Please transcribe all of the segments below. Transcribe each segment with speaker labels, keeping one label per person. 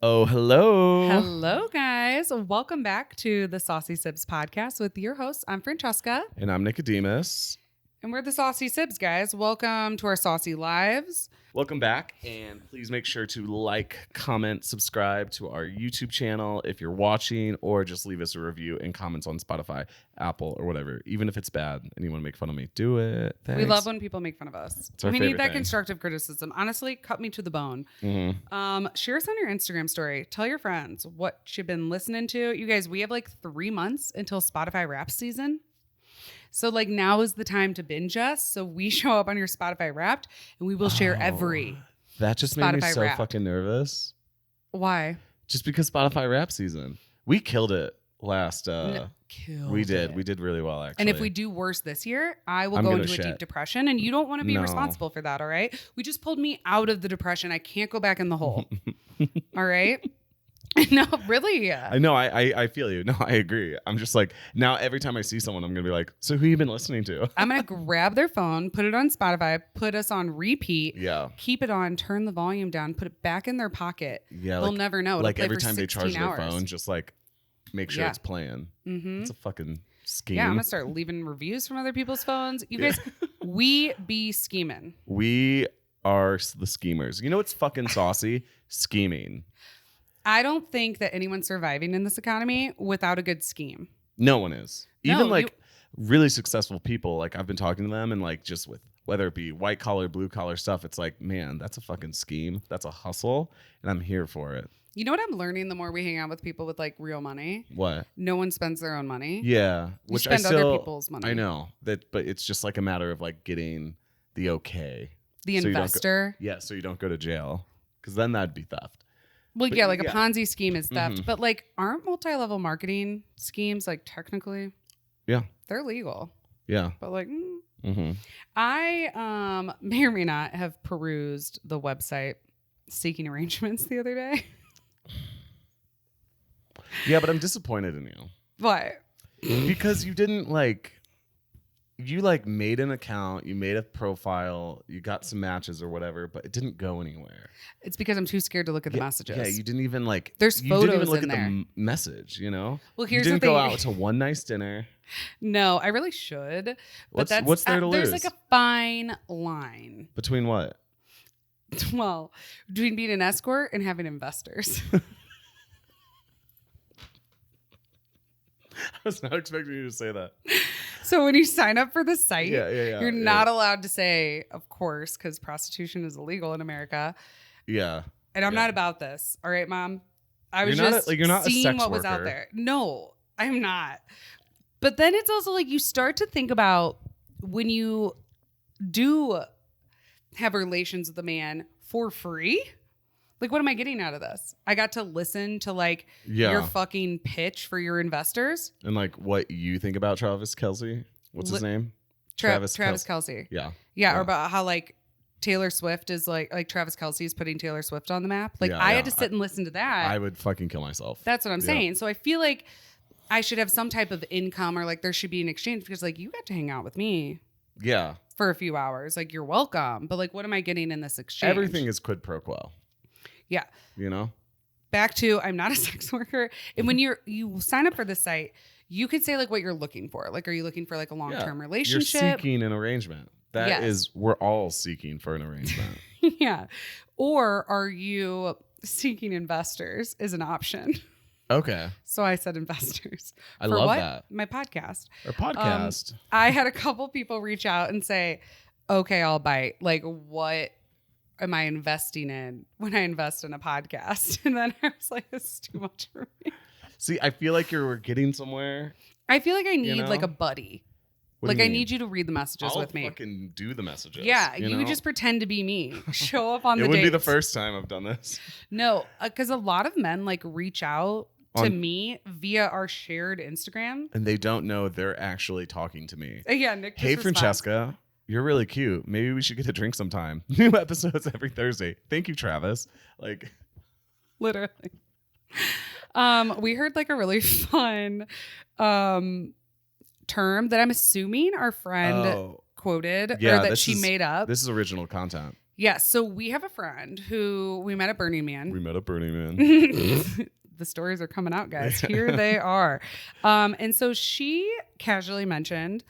Speaker 1: Oh, hello.
Speaker 2: Hello, guys. Welcome back to the Saucy Sibz podcast with your hosts. I'm Francesca.
Speaker 1: And I'm Nicodemus.
Speaker 2: And we're the Saucy Sibz, guys. Welcome to our Saucy Lives.
Speaker 1: Welcome back. And please make sure to like, comment, subscribe to our YouTube channel if you're watching, or just leave us a review and comments on Spotify, Apple, or whatever. Even if it's bad and you want to make fun of me, do it. Thanks.
Speaker 2: We love when people make fun of us.
Speaker 1: It's our
Speaker 2: We need
Speaker 1: favorite
Speaker 2: that
Speaker 1: thing.
Speaker 2: constructive criticism. Honestly, cut me to the bone. Share us on your Instagram story. Tell your friends what you've been listening to. You guys, we have like 3 months until Spotify Wrapped season. So like now is the time to binge us. So we show up on your Spotify Wrapped and we will share every.
Speaker 1: That just made me
Speaker 2: Spotify
Speaker 1: so
Speaker 2: Wrapped.
Speaker 1: fucking nervous.
Speaker 2: Why?
Speaker 1: Just because Spotify rap season. We killed it last.
Speaker 2: Killed
Speaker 1: We did.
Speaker 2: it.
Speaker 1: We did really well, actually.
Speaker 2: And if we do worse this year, I will
Speaker 1: I'm
Speaker 2: go
Speaker 1: gonna
Speaker 2: into a
Speaker 1: shit.
Speaker 2: deep depression, and you don't want to be
Speaker 1: No.
Speaker 2: responsible for that, all right? We just pulled me out of the depression. I can't go back in the hole. All right? No, really.
Speaker 1: I know. I feel you. No, I agree. I'm just like, now every time I see someone, I'm going to be like, so who you been listening to?
Speaker 2: I'm going to grab their phone, put it on Spotify, put us on repeat,
Speaker 1: Yeah.
Speaker 2: keep it on, turn the volume down, put it back in their pocket.
Speaker 1: Yeah.
Speaker 2: They'll never know. It'll
Speaker 1: Like
Speaker 2: play
Speaker 1: every
Speaker 2: for
Speaker 1: time they charge
Speaker 2: 16
Speaker 1: their
Speaker 2: hours.
Speaker 1: phone, just like make sure
Speaker 2: Yeah.
Speaker 1: it's playing.
Speaker 2: Mm-hmm.
Speaker 1: It's a fucking scheme.
Speaker 2: Yeah, I'm going to start leaving reviews from other people's phones. You guys, we be scheming.
Speaker 1: We are the schemers. You know what's fucking saucy? Scheming.
Speaker 2: I don't think that anyone's surviving in this economy without a good scheme.
Speaker 1: No one is.
Speaker 2: No,
Speaker 1: Even like really successful people, like I've been talking to them and like just with whether it be white collar, blue collar stuff, it's like, man, that's a fucking scheme. That's a hustle. And I'm here for it.
Speaker 2: You know what I'm learning the more we hang out with people with like real money?
Speaker 1: What?
Speaker 2: No one spends their own money.
Speaker 1: Yeah.
Speaker 2: You spend other people's money.
Speaker 1: I know that, but it's just like a matter of like getting the okay.
Speaker 2: The
Speaker 1: So you don't go-
Speaker 2: investor.
Speaker 1: Yeah. So you don't go to jail, because then that'd be theft.
Speaker 2: Well,
Speaker 1: But
Speaker 2: yeah, like
Speaker 1: yeah.
Speaker 2: a Ponzi scheme is theft.
Speaker 1: Mhm.
Speaker 2: But like, aren't multi-level marketing schemes like technically?
Speaker 1: Yeah.
Speaker 2: They're legal.
Speaker 1: Yeah.
Speaker 2: But like,
Speaker 1: Mm-hmm.
Speaker 2: I may or may not have perused the website Seeking Arrangements the other day.
Speaker 1: Yeah, but I'm disappointed in you
Speaker 2: What?
Speaker 1: because you didn't you made an account, you made a profile, you got some matches or whatever, but it didn't go anywhere.
Speaker 2: It's because I'm too scared to look at the messages.
Speaker 1: Yeah, you didn't even
Speaker 2: There's
Speaker 1: you didn't even
Speaker 2: photos
Speaker 1: look
Speaker 2: in
Speaker 1: at
Speaker 2: there.
Speaker 1: the message, you know?
Speaker 2: Well,
Speaker 1: You
Speaker 2: here's the
Speaker 1: didn't
Speaker 2: thing.
Speaker 1: go out to one nice dinner.
Speaker 2: No, I really should. But
Speaker 1: What's there to
Speaker 2: there's
Speaker 1: lose?
Speaker 2: like a fine line.
Speaker 1: Between what?
Speaker 2: Well, between being an escort and having investors.
Speaker 1: I was not expecting you to say that.
Speaker 2: So when you sign up for the site,
Speaker 1: Yeah,
Speaker 2: you're not allowed to say, of course, because prostitution is illegal in America.
Speaker 1: Yeah.
Speaker 2: And I'm
Speaker 1: Yeah.
Speaker 2: not about this. All right, Mom. I was
Speaker 1: You're not
Speaker 2: just
Speaker 1: you're not a
Speaker 2: seeing
Speaker 1: sex
Speaker 2: what was out
Speaker 1: worker.
Speaker 2: there. No, I'm not. But then it's also like you start to think about when you do have relations with a man for free. Like, what am I getting out of this? I got to listen to like
Speaker 1: Yeah.
Speaker 2: your fucking pitch for your investors.
Speaker 1: And like what you think about Travis Kelce? What's his name?
Speaker 2: Travis Kelce.
Speaker 1: Yeah.
Speaker 2: Yeah, or about how like Taylor Swift is like Travis Kelce is putting Taylor Swift on the map. Like I had to sit and listen to that.
Speaker 1: I would fucking kill myself.
Speaker 2: That's what I'm saying. So I feel like I should have some type of income, or like there should be an exchange, because like you got to hang out with me
Speaker 1: Yeah.
Speaker 2: for a few hours. Like you're welcome. But like, what am I getting in this exchange?
Speaker 1: Everything is quid pro quo.
Speaker 2: Yeah.
Speaker 1: You know?
Speaker 2: Back to I'm not a sex worker. And when you sign up for this site, you could say like what you're looking for. Like, are you looking for like a long-term relationship?
Speaker 1: You're seeking an arrangement. That
Speaker 2: Yes.
Speaker 1: is, we're all seeking for an arrangement.
Speaker 2: Yeah. Or are you seeking investors is an option.
Speaker 1: Okay.
Speaker 2: So I said investors.
Speaker 1: I
Speaker 2: For
Speaker 1: love
Speaker 2: what?
Speaker 1: that.
Speaker 2: My podcast.
Speaker 1: Our podcast.
Speaker 2: I had a couple people reach out and say, okay, I'll bite. Like, what am I investing in when I invest in a podcast? And then I was like, this is too much for me.
Speaker 1: See, I feel like you're getting somewhere.
Speaker 2: I feel like I need
Speaker 1: know?
Speaker 2: like a buddy.
Speaker 1: What do
Speaker 2: Like
Speaker 1: you
Speaker 2: I
Speaker 1: mean?
Speaker 2: need you to read the messages
Speaker 1: I'll
Speaker 2: with me.
Speaker 1: fucking do the messages.
Speaker 2: Yeah, you
Speaker 1: know?
Speaker 2: just pretend to be me. Show up on
Speaker 1: It
Speaker 2: the
Speaker 1: wouldn't be the
Speaker 2: dates.
Speaker 1: first time I've done this.
Speaker 2: No, because a lot of men like reach out to
Speaker 1: On-
Speaker 2: me via our shared Instagram.
Speaker 1: And they don't know they're actually talking to me.
Speaker 2: Yeah, Nick. just
Speaker 1: Hey,
Speaker 2: responds.
Speaker 1: Francesca, you're really cute. Maybe we should get a drink sometime. New episodes every Thursday. Thank you, Travis. Like,
Speaker 2: Literally. We heard like a really fun term that I'm assuming our friend quoted or that she made up.
Speaker 1: This is original content.
Speaker 2: Yeah. So we have a friend who we met at Burning Man.
Speaker 1: We met at Burning Man.
Speaker 2: The stories are coming out, guys. Here they are. And so she casually mentioned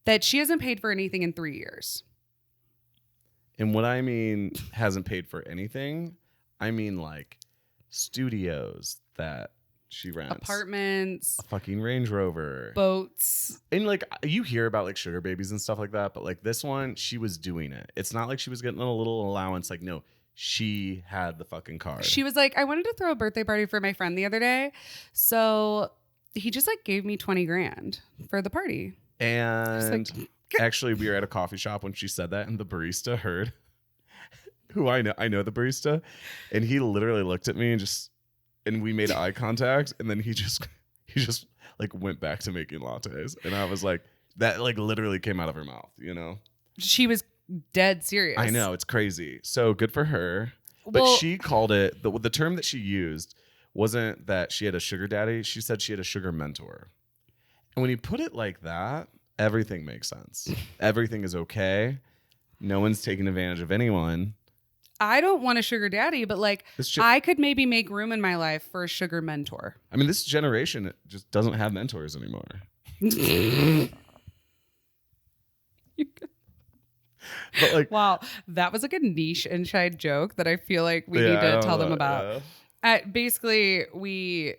Speaker 2: that she hasn't paid for anything in 3 years.
Speaker 1: And what I mean hasn't paid for anything, I mean like studios that she rents,
Speaker 2: Apartments,
Speaker 1: a fucking Range Rover,
Speaker 2: boats.
Speaker 1: And like you hear about like sugar babies and stuff like that, but like this one, she was doing it. It's not like she was getting a little allowance. Like, no, she had the fucking card.
Speaker 2: She was like, I wanted to throw a birthday party for my friend the other day. So he just like gave me 20 grand for the party.
Speaker 1: And actually, we were at a coffee shop when she said that, and the barista heard who I know the barista, and he literally looked at me and we made eye contact, and then he just like went back to making lattes, and I was like, that like literally came out of her mouth, you know?
Speaker 2: She was dead serious.
Speaker 1: I know, it's crazy. So good for her. But she called it the term that she used wasn't that she had a sugar daddy. She said she had a sugar mentor. And when you put it like that, everything makes sense. Everything is okay. No one's taking advantage of anyone.
Speaker 2: I don't want a sugar daddy, but like I could maybe make room in my life for a sugar mentor.
Speaker 1: I mean, this generation just doesn't have mentors anymore. But like,
Speaker 2: wow, that was like a niche inside joke that I feel like we need to tell them about. Yeah. Basically, we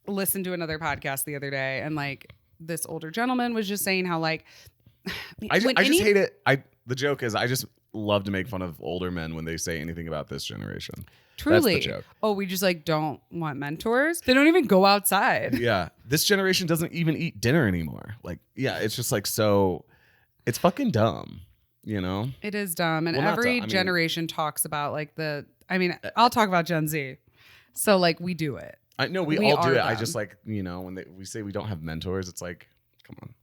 Speaker 2: listened to another podcast the other day, and like this older gentleman was just saying how like
Speaker 1: I just hate it. The joke is I just love to make fun of older men when they say anything about this generation.
Speaker 2: Truly.
Speaker 1: That's the joke.
Speaker 2: Oh, we just like don't want mentors. They don't even go outside.
Speaker 1: Yeah. This generation doesn't even eat dinner anymore. Like, yeah, it's just like so it's fucking dumb, you know?
Speaker 2: It is dumb. And every generation talks about like I'll talk about Gen Z. So like we do it.
Speaker 1: I know we all do it. Dumb. I just like, you know, when we say we don't have mentors, it's like, come on.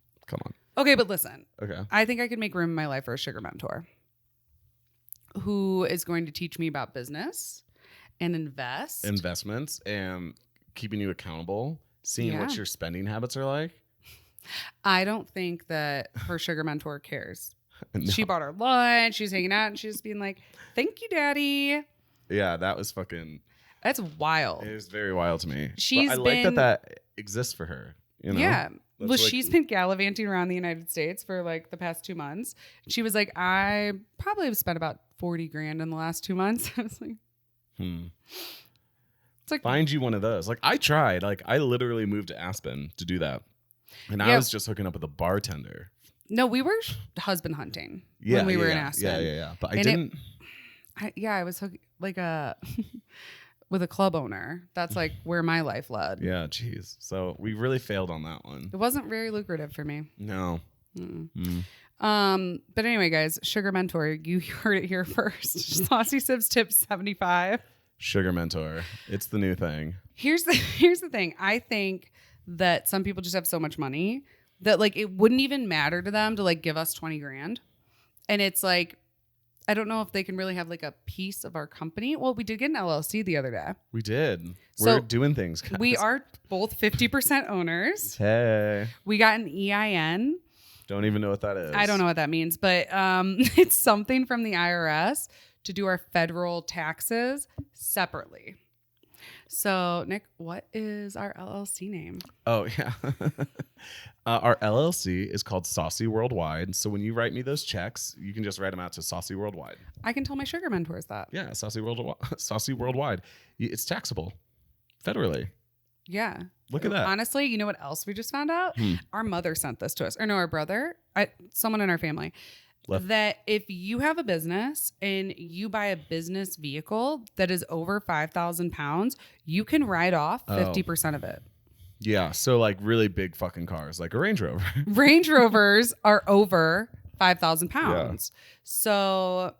Speaker 2: Okay, but listen.
Speaker 1: Okay.
Speaker 2: I think I could make room in my life for a sugar mentor who is going to teach me about business and investments
Speaker 1: and keeping you accountable, seeing what your spending habits are like.
Speaker 2: I don't think that her sugar mentor cares.
Speaker 1: No.
Speaker 2: She bought her lunch. She's hanging out and she's being like, thank you, daddy.
Speaker 1: Yeah, that was fucking...
Speaker 2: That's wild.
Speaker 1: It was very wild to me.
Speaker 2: I
Speaker 1: like that exists for her. You know?
Speaker 2: Yeah. Well, she's been gallivanting around the United States for like the past 2 months. She was like, I probably have spent about 40 grand in the last 2 months. I was like, It's like,
Speaker 1: find you one of those. Like I tried. Like I literally moved to Aspen to do that. And I was just hooking up with a bartender.
Speaker 2: No, we were husband hunting when we were in Aspen.
Speaker 1: Yeah. But I didn't.
Speaker 2: I was like with a club owner. That's like where my life led.
Speaker 1: Yeah, geez. So we really failed on that one.
Speaker 2: It wasn't very lucrative for me.
Speaker 1: No.
Speaker 2: But anyway, guys, sugar mentor, you heard it here first. Saucy Sibz tip 75.
Speaker 1: Sugar mentor. It's the new thing.
Speaker 2: Here's the thing. I think that some people just have so much money that like it wouldn't even matter to them to like give us 20 grand. And it's like, I don't know if they can really have like a piece of our company. Well, we did get an LLC the other day.
Speaker 1: We did. We're doing things, guys.
Speaker 2: We are both 50% owners.
Speaker 1: Hey.
Speaker 2: We got an EIN.
Speaker 1: Don't even know what that is.
Speaker 2: I don't know what that means, but it's something from the IRS to do our federal taxes separately. So, Nick, what is our LLC name?
Speaker 1: Oh, yeah. Our LLC is called Saucy Worldwide. So when you write me those checks, you can just write them out to Saucy Worldwide.
Speaker 2: I can tell my sugar mentors that.
Speaker 1: Yeah, Saucy Worldwide. It's taxable federally.
Speaker 2: Yeah.
Speaker 1: Look at that.
Speaker 2: Honestly, you know what else we just found out? Our mother sent this to us. Or no, our brother. Someone in our family. That if you have a business and you buy a business vehicle that is over 5,000 pounds, you can write off 50% of it.
Speaker 1: Yeah. So like really big fucking cars, like a Range Rover.
Speaker 2: Range Rovers are over 5,000 pounds. Yeah. So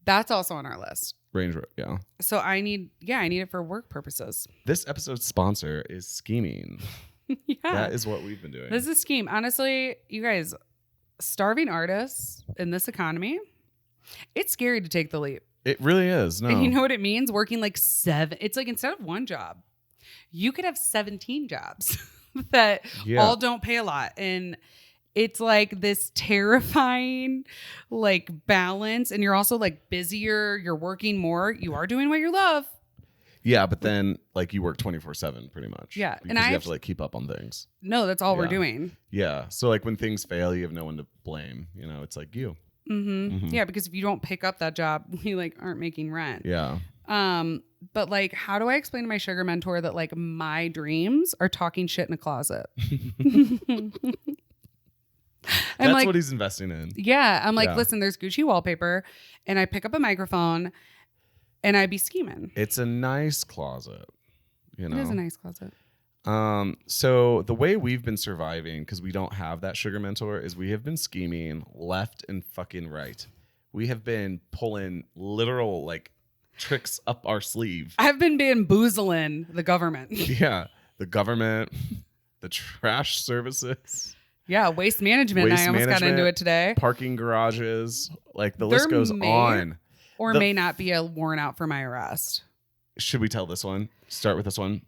Speaker 2: that's also on our list.
Speaker 1: Range Rover, yeah.
Speaker 2: So I need it for work purposes.
Speaker 1: This episode's sponsor is Schemin.
Speaker 2: Yeah.
Speaker 1: That is what we've been doing.
Speaker 2: This is Scheme. Honestly, you guys, starving artists in this economy, it's scary to take the leap.
Speaker 1: It really is. No.
Speaker 2: And you know what it means? Working like 7. It's like instead of one job, you could have 17 jobs that all don't pay a lot. And it's like this terrifying like balance, and you're also like busier, you're working more, you are doing what you love.
Speaker 1: Yeah, but then like you work 24/7 pretty much.
Speaker 2: Yeah,
Speaker 1: because
Speaker 2: and
Speaker 1: you
Speaker 2: I
Speaker 1: have to like keep up on things.
Speaker 2: No, that's all we're
Speaker 1: Yeah.
Speaker 2: doing.
Speaker 1: Yeah, so like when things fail, you have no one to blame. You know, it's like you.
Speaker 2: Yeah, because if you don't pick up that job, we like aren't making rent.
Speaker 1: Yeah.
Speaker 2: But like, how do I explain to my sugar mentor that like my dreams are talking shit in a closet?
Speaker 1: That's
Speaker 2: like,
Speaker 1: what he's investing in.
Speaker 2: Yeah, I'm like,
Speaker 1: Yeah.
Speaker 2: listen, there's Gucci wallpaper, and I pick up a microphone, and I be scheming.
Speaker 1: It's a nice closet. You know,
Speaker 2: It is a nice closet.
Speaker 1: So the way we've been surviving, because we don't have that sugar mentor, is we have been scheming left and fucking right. We have been pulling literal like tricks up our sleeve.
Speaker 2: I've been bamboozling the government.
Speaker 1: Yeah, the government, the trash services,
Speaker 2: Yeah, waste management.
Speaker 1: Waste
Speaker 2: I almost got
Speaker 1: management,
Speaker 2: into it today.
Speaker 1: parking garages, like the
Speaker 2: There
Speaker 1: list goes
Speaker 2: may
Speaker 1: on.
Speaker 2: Or
Speaker 1: The-
Speaker 2: may not be a warrant out for my arrest.
Speaker 1: Should we tell this one? Start with this one.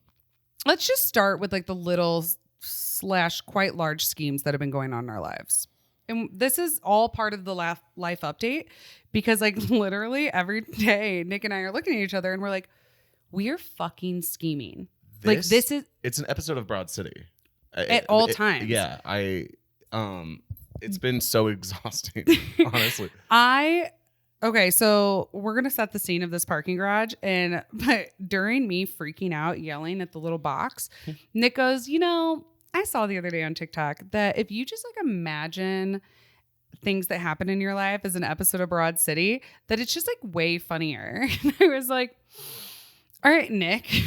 Speaker 2: Let's just start with like the little / quite large schemes that have been going on in our lives. And this is all part of the life update, because like literally every day Nick and I are looking at each other and we're like, we are fucking scheming. This is
Speaker 1: it's an episode of Broad City.
Speaker 2: At all times.
Speaker 1: Yeah, it's been so exhausting, honestly.
Speaker 2: Okay, so we're going to set the scene of this parking garage. But during me freaking out, yelling at the little box, Nick goes, I saw the other day on TikTok that if you just like imagine things that happen in your life as an episode of Broad City, that it's just like way funnier. And I was like, all right, Nick,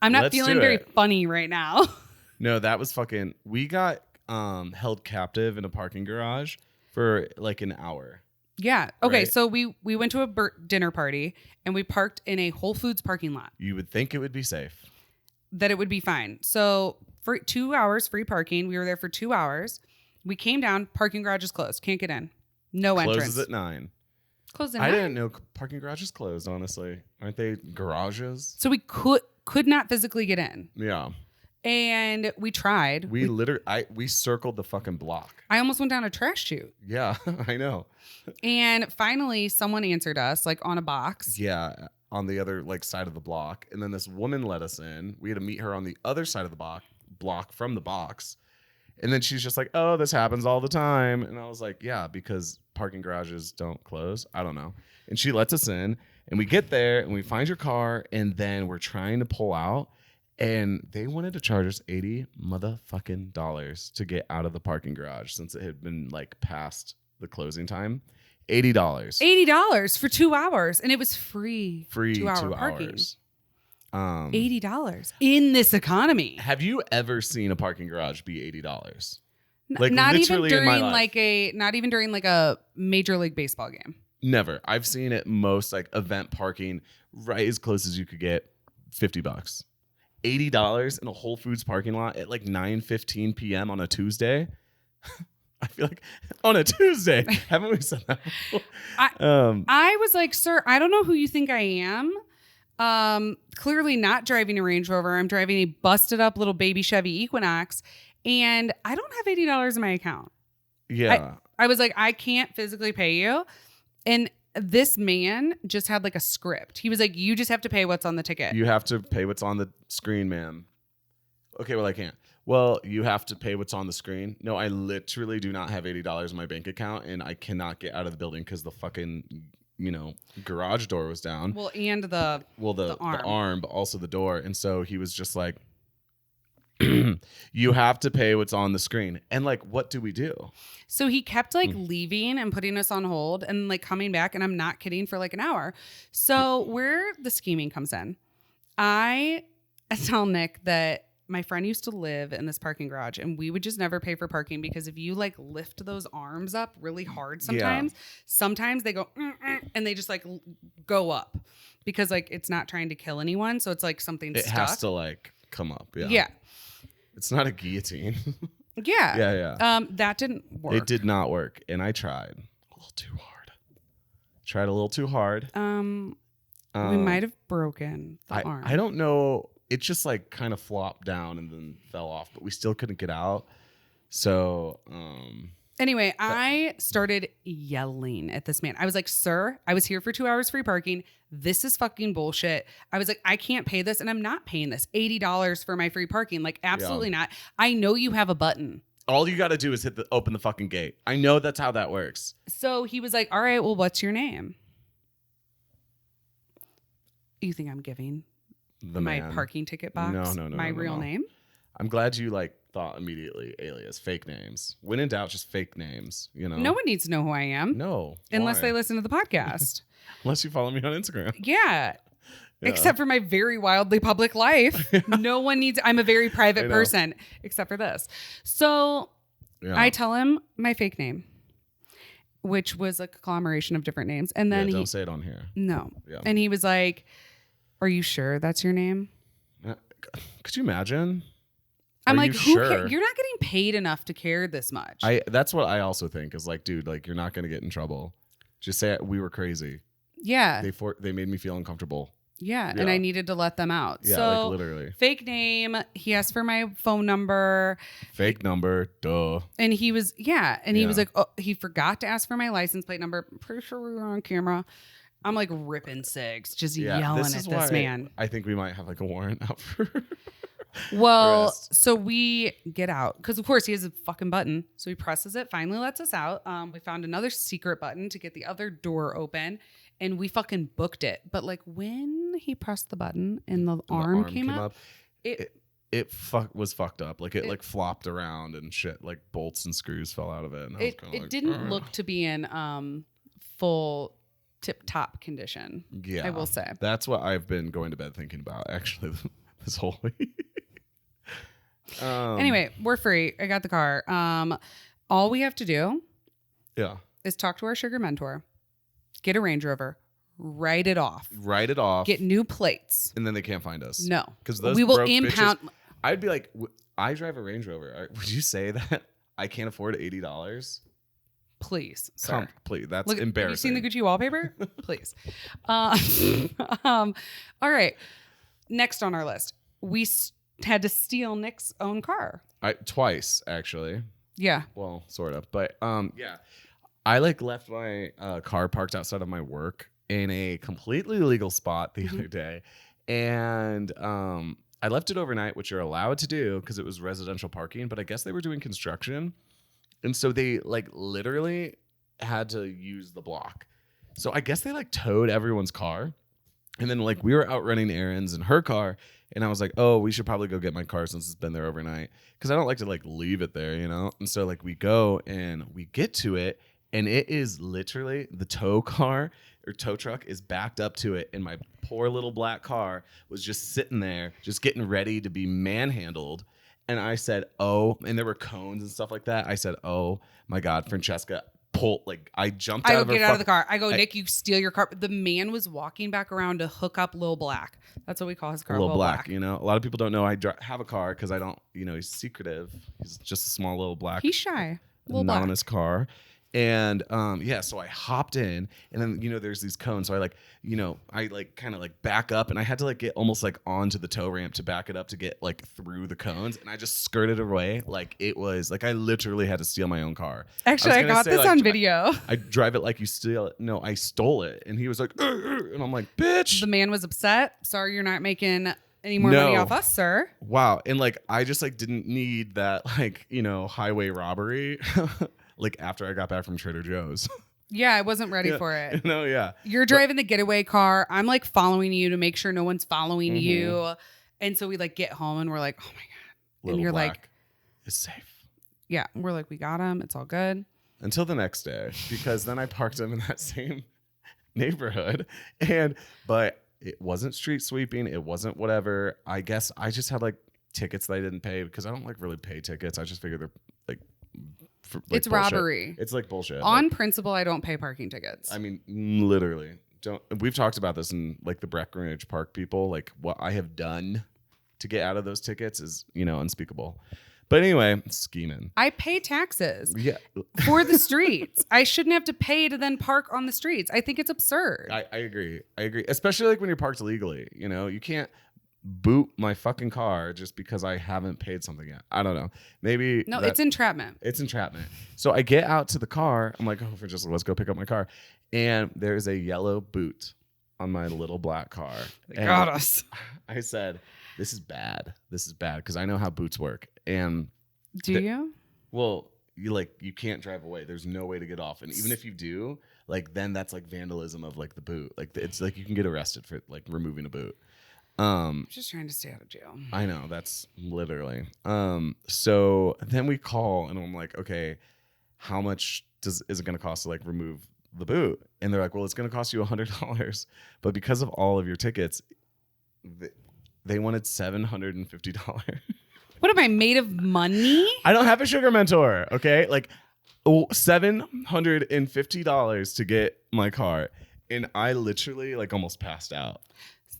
Speaker 2: I'm not
Speaker 1: Let's
Speaker 2: feeling
Speaker 1: do
Speaker 2: very
Speaker 1: it.
Speaker 2: funny right now.
Speaker 1: No, that was fucking. We got held captive in a parking garage for like an hour.
Speaker 2: Yeah. Okay.
Speaker 1: Right.
Speaker 2: So we went to a dinner party and we parked in a Whole Foods parking lot.
Speaker 1: You would think it would be safe.
Speaker 2: That it would be fine. So for 2 hours free parking, we were there for 2 hours. We came down, parking garage is closed. Can't get in. No entrance.
Speaker 1: Closes at 9.
Speaker 2: Closed at
Speaker 1: I
Speaker 2: 9?
Speaker 1: didn't know parking garages closed, honestly. Aren't they garages?
Speaker 2: So we could not physically get in.
Speaker 1: Yeah.
Speaker 2: And we tried.
Speaker 1: We circled the fucking block.
Speaker 2: I almost went down a trash chute.
Speaker 1: Yeah, I know.
Speaker 2: And finally someone answered us like on a box.
Speaker 1: Yeah, on the other like side of the block. And then this woman let us in. We had to meet her on the other side of the block from the box. And then she's just like, oh, this happens all the time. And I was like, yeah, because parking garages don't close. I don't know. And she lets us in. And we get there and we find your car. And then we're trying to pull out. And they wanted to charge us $80 motherfucking dollars to get out of the parking garage since it had been like past the closing time. $80.
Speaker 2: $80 for 2 hours. And it was free.
Speaker 1: Free
Speaker 2: 2 hour
Speaker 1: 2
Speaker 2: parking.
Speaker 1: hours.
Speaker 2: $80 in this economy.
Speaker 1: Have you ever seen a parking garage be $80?
Speaker 2: Not even
Speaker 1: literally in my
Speaker 2: during
Speaker 1: life.
Speaker 2: a Major League Baseball game.
Speaker 1: Never. I've seen it most like event parking right as close as you could get. $50. $80 in a Whole Foods parking lot at like 9:15 p.m. on a Tuesday. I feel like on a Tuesday. Haven't we said that before?
Speaker 2: I was like, sir, I don't know who you think I am. Clearly not driving a Range Rover. I'm driving a busted up little baby Chevy Equinox, and I don't have $80 in my account.
Speaker 1: Yeah.
Speaker 2: I was like, I can't physically pay you. And this man just had like a script. He was like, you just have to pay what's on the ticket.
Speaker 1: You have to pay what's on the screen, ma'am. Okay, well, I can't. Well, you have to pay what's on the screen. No, I literally do not have $80 in my bank account, and I cannot get out of the building because the fucking, garage door was down.
Speaker 2: Well, and the
Speaker 1: arm, but also the door. And so he was just like, you have to pay what's on the screen. And like, what do we do?
Speaker 2: So he kept like leaving and putting us on hold and like coming back. And I'm not kidding, for like an hour. So where the scheming comes in, I tell Nick that my friend used to live in this parking garage, and we would just never pay for parking because if you like lift those arms up really hard sometimes they go and they just like go up because like it's not trying to kill anyone. So it's like something
Speaker 1: It
Speaker 2: stuck.
Speaker 1: has to like come up. Yeah.
Speaker 2: Yeah.
Speaker 1: It's not a guillotine.
Speaker 2: Yeah.
Speaker 1: Yeah.
Speaker 2: That didn't work.
Speaker 1: It did not work. And I tried a little too hard.
Speaker 2: We might have broken the arm.
Speaker 1: I don't know. It just like kind of flopped down and then fell off, but we still couldn't get out. So,
Speaker 2: anyway, I started yelling at this man. I was like, sir, I was here for 2 hours free parking. This is fucking bullshit. I was like, I can't pay this and I'm not paying this $80 for my free parking. Like, absolutely not. I know you have a button.
Speaker 1: all you got to do is open the fucking gate. I know that's how that works.
Speaker 2: So he was like, all right, well, what's your name? You think I'm giving my parking ticket box my real name?
Speaker 1: I'm glad you thought immediately alias, fake names. When in doubt, just fake names, you know?
Speaker 2: No one needs to know who I am.
Speaker 1: No.
Speaker 2: Unless
Speaker 1: why?
Speaker 2: they listen to the podcast.
Speaker 1: Unless you follow me on Instagram.
Speaker 2: Yeah. Except for my very wildly public life. No one needs, I'm a very private person, except for this. So I tell him my fake name, which was a conglomeration of different names. And then
Speaker 1: don't say it on here.
Speaker 2: No. Yeah. And he was like, are you sure that's your name?
Speaker 1: Could you imagine?
Speaker 2: I'm like, sure? You're not getting paid enough to care this much.
Speaker 1: That's what I also think is dude, you're not going to get in trouble. Just say we were crazy.
Speaker 2: Yeah.
Speaker 1: They made me feel uncomfortable.
Speaker 2: Yeah. And I needed to let them out.
Speaker 1: Yeah,
Speaker 2: so,
Speaker 1: literally.
Speaker 2: Fake name. He asked for my phone number.
Speaker 1: Fake number. Duh.
Speaker 2: And he was, he was like, oh, he forgot to ask for my license plate number. Pretty sure we were on camera. I'm like ripping cigs, just yelling at this man.
Speaker 1: I think we might have a warrant out for.
Speaker 2: Well, so we get out because, of course, he has a fucking button. So he presses it, finally lets us out. We found another secret button to get the other door open, and we fucking booked it. But when he pressed the button and the arm came up, it
Speaker 1: was fucked up. It flopped around and shit. Bolts and screws fell out of it. And
Speaker 2: it didn't look to be in full tip-top condition. Yeah, I will say.
Speaker 1: That's what I've been going to bed thinking about, actually, this whole week.
Speaker 2: Anyway, we're free. I got the car. All we have to do is talk to our sugar mentor, get a Range Rover, write it off, get new plates,
Speaker 1: and then they can't find us.
Speaker 2: No,
Speaker 1: because we will impound. I'd be like, I drive a Range Rover. Would you say that I can't afford $80?
Speaker 2: Please, sir.
Speaker 1: Please, that's embarrassing.
Speaker 2: Have you seen the Gucci wallpaper? Please. All right. Next on our list, we had to steal Nick's own car.
Speaker 1: Twice, actually.
Speaker 2: Yeah.
Speaker 1: Well, sort of. But yeah. I left my car parked outside of my work in a completely illegal spot the other day. And I left it overnight, which you're allowed to do because it was residential parking. But I guess they were doing construction. And so they literally had to use the block. So I guess they towed everyone's car. And then we were out running errands in her car. And I was like, oh, we should probably go get my car since it's been there overnight. Because I don't like to leave it there, you know? And so we go and we get to it. And it is literally the tow truck is backed up to it. And my poor little black car was just sitting there, just getting ready to be manhandled. And I said, oh, and there were cones and stuff like that. I said, oh my God, Francesca, I jumped out of her.
Speaker 2: I go, get out of the car. I go, Nick, you steal your car. The man was walking back around to hook up Lil Black. That's what we call his car.
Speaker 1: Lil Black. You know, a lot of people don't know I have a car because I don't, he's secretive. He's just a small little black.
Speaker 2: He's shy.
Speaker 1: Anonymous car. And so I hopped in, and then there's these cones, so I kind of back up, and I had to get almost onto the tow ramp to back it up to get through the cones, and I just skirted away it was I literally had to steal my own car.
Speaker 2: Actually, I got this on video.
Speaker 1: I drive it like you steal it. No, I stole it, and he was like, and I'm like, bitch.
Speaker 2: The man was upset. Sorry, you're not making any more money off us, sir.
Speaker 1: Wow, and I just didn't need that highway robbery. After I got back from Trader Joe's.
Speaker 2: Yeah, I wasn't ready for it.
Speaker 1: No, yeah.
Speaker 2: You're driving the getaway car. I'm following you to make sure no one's following you. And so we get home and we're like, oh my God.
Speaker 1: Little
Speaker 2: and you're
Speaker 1: Black is safe.
Speaker 2: Yeah. We're like, we got him. It's all good.
Speaker 1: Until the next day, because then I parked him in that same neighborhood. But it wasn't street sweeping. It wasn't whatever. I guess I just had tickets that I didn't pay because I don't really pay tickets. I just figured they're
Speaker 2: it's bullshit. Robbery.
Speaker 1: It's bullshit.
Speaker 2: On principle, I don't pay parking tickets.
Speaker 1: I mean, literally. We've talked about this in the Breckenridge Park people. What I have done to get out of those tickets is, unspeakable. But anyway, Schemin.
Speaker 2: I pay taxes for the streets. I shouldn't have to pay to then park on the streets. I think it's absurd.
Speaker 1: I agree. Especially when you're parked illegally. You can't boot my fucking car just because I haven't paid something yet. I don't know. Maybe
Speaker 2: No, it's entrapment.
Speaker 1: It's entrapment. So I get out to the car. I'm like, let's go pick up my car. And there's a yellow boot on my little black car.
Speaker 2: They got us.
Speaker 1: I said, this is bad. This is bad because I know how boots work. And
Speaker 2: do you?
Speaker 1: Well, you can't drive away. There's no way to get off. And even if you do, like then that's like vandalism of like the boot. Like it's like you can get arrested for like removing a boot.
Speaker 2: Just trying to stay out of jail.
Speaker 1: I know, that's literally. So then we call and I'm like, okay, how much is it going to cost to like remove the boot? And they're like, well, it's going to cost you $100, but because of all of your tickets, they wanted $750.
Speaker 2: What am I, made of money?
Speaker 1: I don't have a sugar mentor. Okay, like $750 to get my car, and I literally like almost passed out.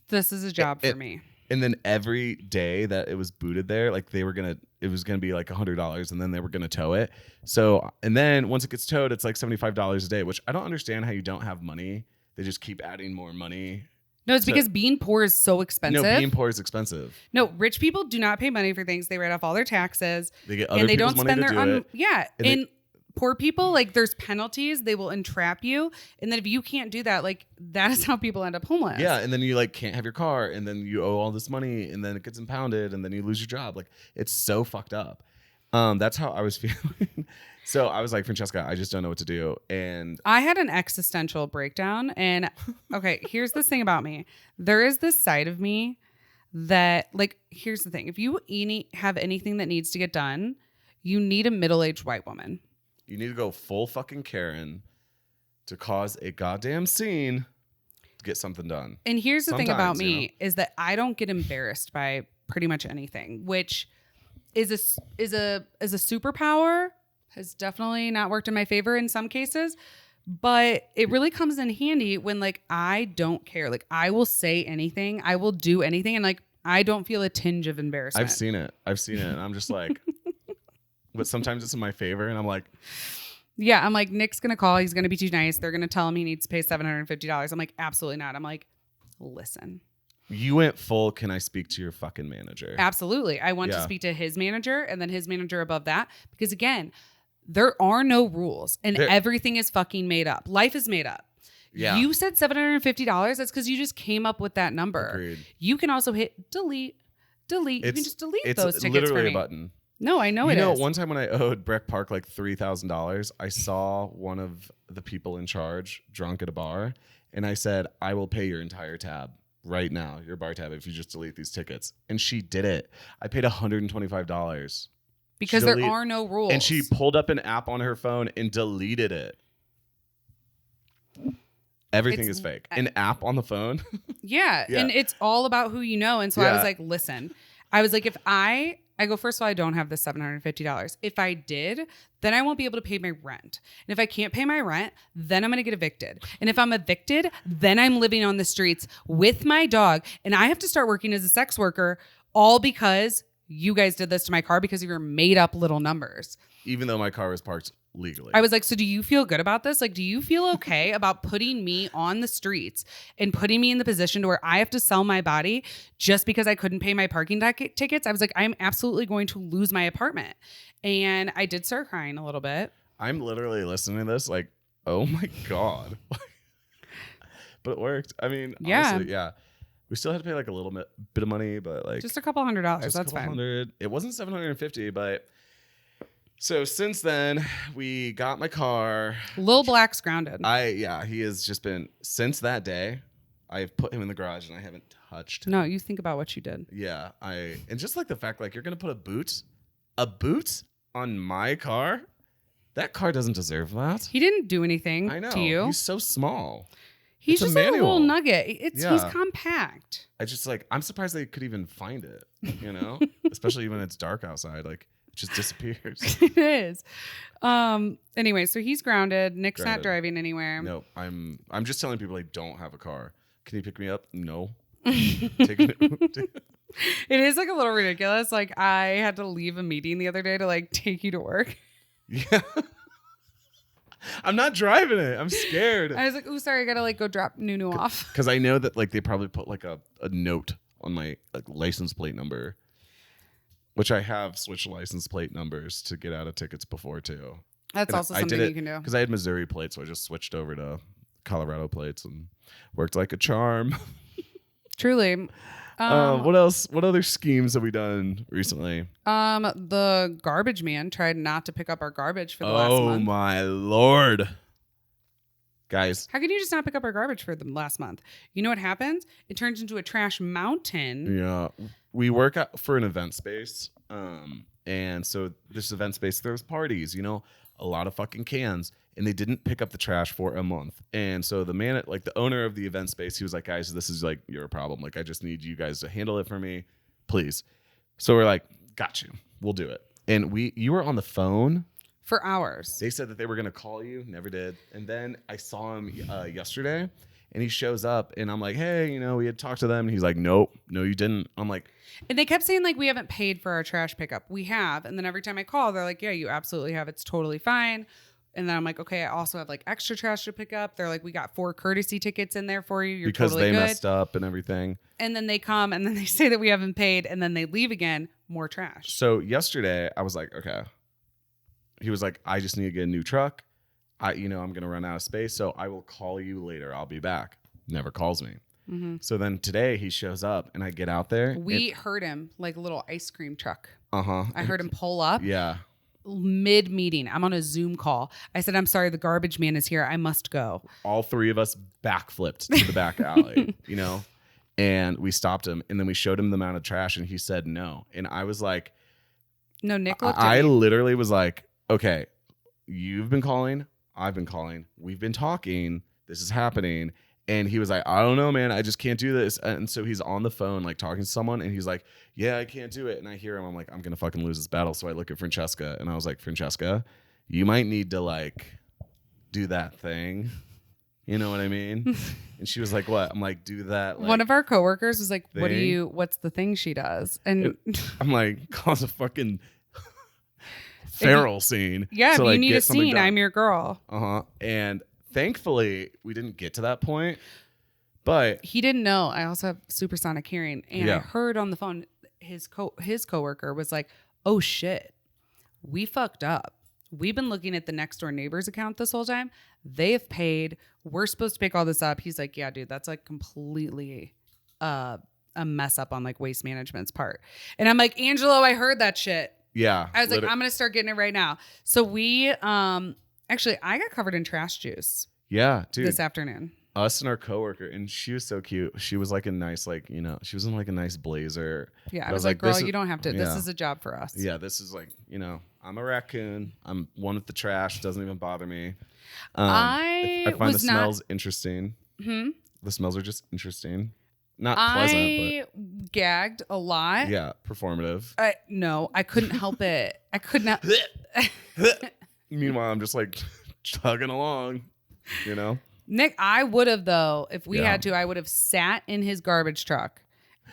Speaker 2: This is a job for me.
Speaker 1: And then every day that it was booted there, like it was gonna be like $100, and then they were gonna tow it. So, and then once it gets towed, it's like $75 a day, which I don't understand how you don't have money. They just keep adding more money.
Speaker 2: No, it's because being poor is so expensive.
Speaker 1: No, being poor is expensive.
Speaker 2: No, rich people do not pay money for things. They write off all their taxes.
Speaker 1: They get other people's money to do it.
Speaker 2: Yeah, and poor people, like there's penalties. They will entrap you, and then if you can't do that, like that is how people end up homeless.
Speaker 1: Yeah, and then you like can't have your car, and then you owe all this money, and then it gets impounded, and then you lose your job. Like it's so fucked up. That's how I was feeling. So I was like, Francesca, I just don't know what to do. And
Speaker 2: I had an existential breakdown. And okay, here's this thing about me. There is this side of me that, like, here's the thing. If you have anything that needs to get done, you need a middle-aged white woman.
Speaker 1: You need to go full fucking Karen to cause a goddamn scene to get something done.
Speaker 2: And here's the thing about me is that I don't get embarrassed by pretty much anything, which is a superpower. Has definitely not worked in my favor in some cases, but it really comes in handy when like I don't care. Like I will say anything, I will do anything, and like I don't feel a tinge of embarrassment.
Speaker 1: I've seen it, and I'm just like, but sometimes it's in my favor, and I'm like,
Speaker 2: yeah, I'm like, Nick's gonna call, he's gonna be too nice. They're gonna tell him he needs to pay $750. I'm like, absolutely not. I'm like, listen.
Speaker 1: You went full, can I speak to your fucking manager?
Speaker 2: Absolutely. I want to speak to his manager and then his manager above that, because again, there are no rules and everything is fucking made up. Life is made up. Yeah. You said $750. That's because you just came up with that number.
Speaker 1: Agreed.
Speaker 2: You can also hit delete. You can just delete those tickets. It's
Speaker 1: literally a button.
Speaker 2: No, I know it is.
Speaker 1: You know, one time when I owed Breck Park like $3,000, I saw one of the people in charge drunk at a bar, and I said, I will pay your entire tab right now, your bar tab, if you just delete these tickets. And she did it. I paid $125.
Speaker 2: Because there are no rules.
Speaker 1: And she pulled up an app on her phone and deleted it. Everything is fake. An app on the phone?
Speaker 2: Yeah. And it's all about who you know. And so I was like, listen. I was like, if I go, first of all, I don't have the $750. If I did, then I won't be able to pay my rent. And if I can't pay my rent, then I'm going to get evicted. And if I'm evicted, then I'm living on the streets with my dog. And I have to start working as a sex worker, all because you guys did this to my car because of your made up little numbers.
Speaker 1: Even though my car was parked legally.
Speaker 2: I was like, so do you feel good about this? Like, do you feel okay about putting me on the streets and putting me in the position to where I have to sell my body just because I couldn't pay my parking tickets? I was like, I'm absolutely going to lose my apartment. And I did start crying a little bit.
Speaker 1: I'm literally listening to this like, oh my God. But it worked. I mean, honestly, yeah. We still had to pay like a little bit of money, but like
Speaker 2: just a couple $100. That's fine.
Speaker 1: It wasn't $750, but so since then we got my car.
Speaker 2: Lil Black's grounded.
Speaker 1: He has just been since that day. I've put him in the garage and I haven't touched.
Speaker 2: No, you think about what you did.
Speaker 1: Yeah, and just like the fact like you're gonna put a boot on my car. That car doesn't deserve that.
Speaker 2: He didn't do anything to you.
Speaker 1: He's so small.
Speaker 2: He's just like a little nugget. He's compact.
Speaker 1: I'm surprised they could even find it, you know, especially when it's dark outside. Like it just disappears.
Speaker 2: It is. Anyway, so he's grounded. Nick's not driving anywhere.
Speaker 1: No, I'm just telling people I don't have a car. Can you pick me up? No. It
Speaker 2: is like a little ridiculous. Like I had to leave a meeting the other day to like take you to work.
Speaker 1: Yeah. I'm not driving it. I'm scared.
Speaker 2: I was like, "Oh, sorry, I gotta like go drop Nunu off."
Speaker 1: Because I know that like they probably put like a note on my like license plate number, which I have switched license plate numbers to get out of tickets before too.
Speaker 2: That's
Speaker 1: And
Speaker 2: also
Speaker 1: I
Speaker 2: something
Speaker 1: did it
Speaker 2: you can do.
Speaker 1: because I had Missouri plates, so I just switched over to Colorado plates and worked like a charm.
Speaker 2: Truly.
Speaker 1: What else? What other schemes have we done recently?
Speaker 2: The garbage man tried not to pick up our garbage for the last month.
Speaker 1: Oh my Lord. Guys.
Speaker 2: How can you just not pick up our garbage for the last month? You know what happens? It turns into a trash mountain.
Speaker 1: Yeah. We work for an event space. And so this event space throws parties, you know, a lot of fucking cans, and they didn't pick up the trash for a month. And so the man, like the owner of the event space, he was like, guys, this is like your problem. Like, I just need you guys to handle it for me, please. So we're like, got you. We'll do it. And you were on the phone
Speaker 2: for hours.
Speaker 1: They said that they were going to call you, never did. And then I saw him yesterday, and he shows up, and I'm like, hey, you know, we had talked to them. And he's like, nope, no, you didn't. I'm like,
Speaker 2: and they kept saying like, we haven't paid for our trash pickup. We have. And then every time I call, they're like, yeah, you absolutely have. It's totally fine. And then I'm like, okay, I also have like extra trash to pick up. They're like, we got 4 courtesy tickets in there for you. You're
Speaker 1: because
Speaker 2: totally
Speaker 1: they
Speaker 2: good.
Speaker 1: Messed up and everything.
Speaker 2: And then they come and then they say that we haven't paid, and then they leave again, more trash.
Speaker 1: So yesterday I was like, okay. He was like, I just need to get a new truck. I'm going to run out of space. So I will call you later. I'll be back. Never calls me.
Speaker 2: Mm-hmm.
Speaker 1: So then today he shows up, and I get out there.
Speaker 2: We heard him like a little ice cream truck.
Speaker 1: Uh-huh.
Speaker 2: I heard him pull up.
Speaker 1: Yeah.
Speaker 2: Mid meeting. I'm on a Zoom call. I said, I'm sorry, the garbage man is here. I must go.
Speaker 1: All 3 of us backflipped to the back alley, you know, and we stopped him, and then we showed him the amount of trash, and he said no. And I was like,
Speaker 2: no, Nick looked at
Speaker 1: I
Speaker 2: me.
Speaker 1: literally was like, okay, you've been calling. I've been calling. We've been talking. This is happening. And he was like, I don't know, man. I just can't do this. And so he's on the phone, like talking to someone. And he's like, yeah, I can't do it. And I hear him. I'm like, I'm going to fucking lose this battle. So I look at Francesca, and I was like, Francesca, you might need to like do that thing. You know what I mean? And she was like, what? I'm like, do that. Like,
Speaker 2: one of our coworkers was like,
Speaker 1: thing.
Speaker 2: what's the thing she does? And
Speaker 1: I'm like, cause a fucking feral scene.
Speaker 2: Yeah,
Speaker 1: to,
Speaker 2: if
Speaker 1: like,
Speaker 2: you need
Speaker 1: get
Speaker 2: a
Speaker 1: something
Speaker 2: scene,
Speaker 1: done.
Speaker 2: I'm your girl.
Speaker 1: Uh-huh. And thankfully, we didn't get to that point. But
Speaker 2: he didn't know. I also have supersonic hearing. And I
Speaker 1: Yeah.
Speaker 2: heard on the phone, his coworker was like, oh shit, we fucked up. We've been looking at the next door neighbor's account this whole time. They have paid. We're supposed to pick all this up. He's like, yeah, dude, that's like completely a mess up on like waste management's part. And I'm like, Angelo, I heard that shit.
Speaker 1: yeah.
Speaker 2: I was like, I'm going to start getting it right now. So we, actually, I got covered in trash juice
Speaker 1: yeah, dude.
Speaker 2: this afternoon.
Speaker 1: Us and our coworker, and she was so cute. She was like a nice, like, you know, she was in like a nice blazer.
Speaker 2: Yeah.
Speaker 1: I
Speaker 2: I was like, girl,
Speaker 1: this
Speaker 2: you don't have to.
Speaker 1: yeah.
Speaker 2: This is a job for us.
Speaker 1: Yeah, this is like, you know, I'm a raccoon. I'm one with the trash. Doesn't even bother me. I find
Speaker 2: was
Speaker 1: the smells interesting.
Speaker 2: Hmm?
Speaker 1: The smells are just interesting. Not pleasant,
Speaker 2: I gagged a lot.
Speaker 1: but yeah, performative.
Speaker 2: No, I couldn't help it. I could not.
Speaker 1: Meanwhile, I'm just like chugging along, you know?
Speaker 2: Nick, I would have though, if we
Speaker 1: Yeah.
Speaker 2: had to, I would have sat in his garbage truck.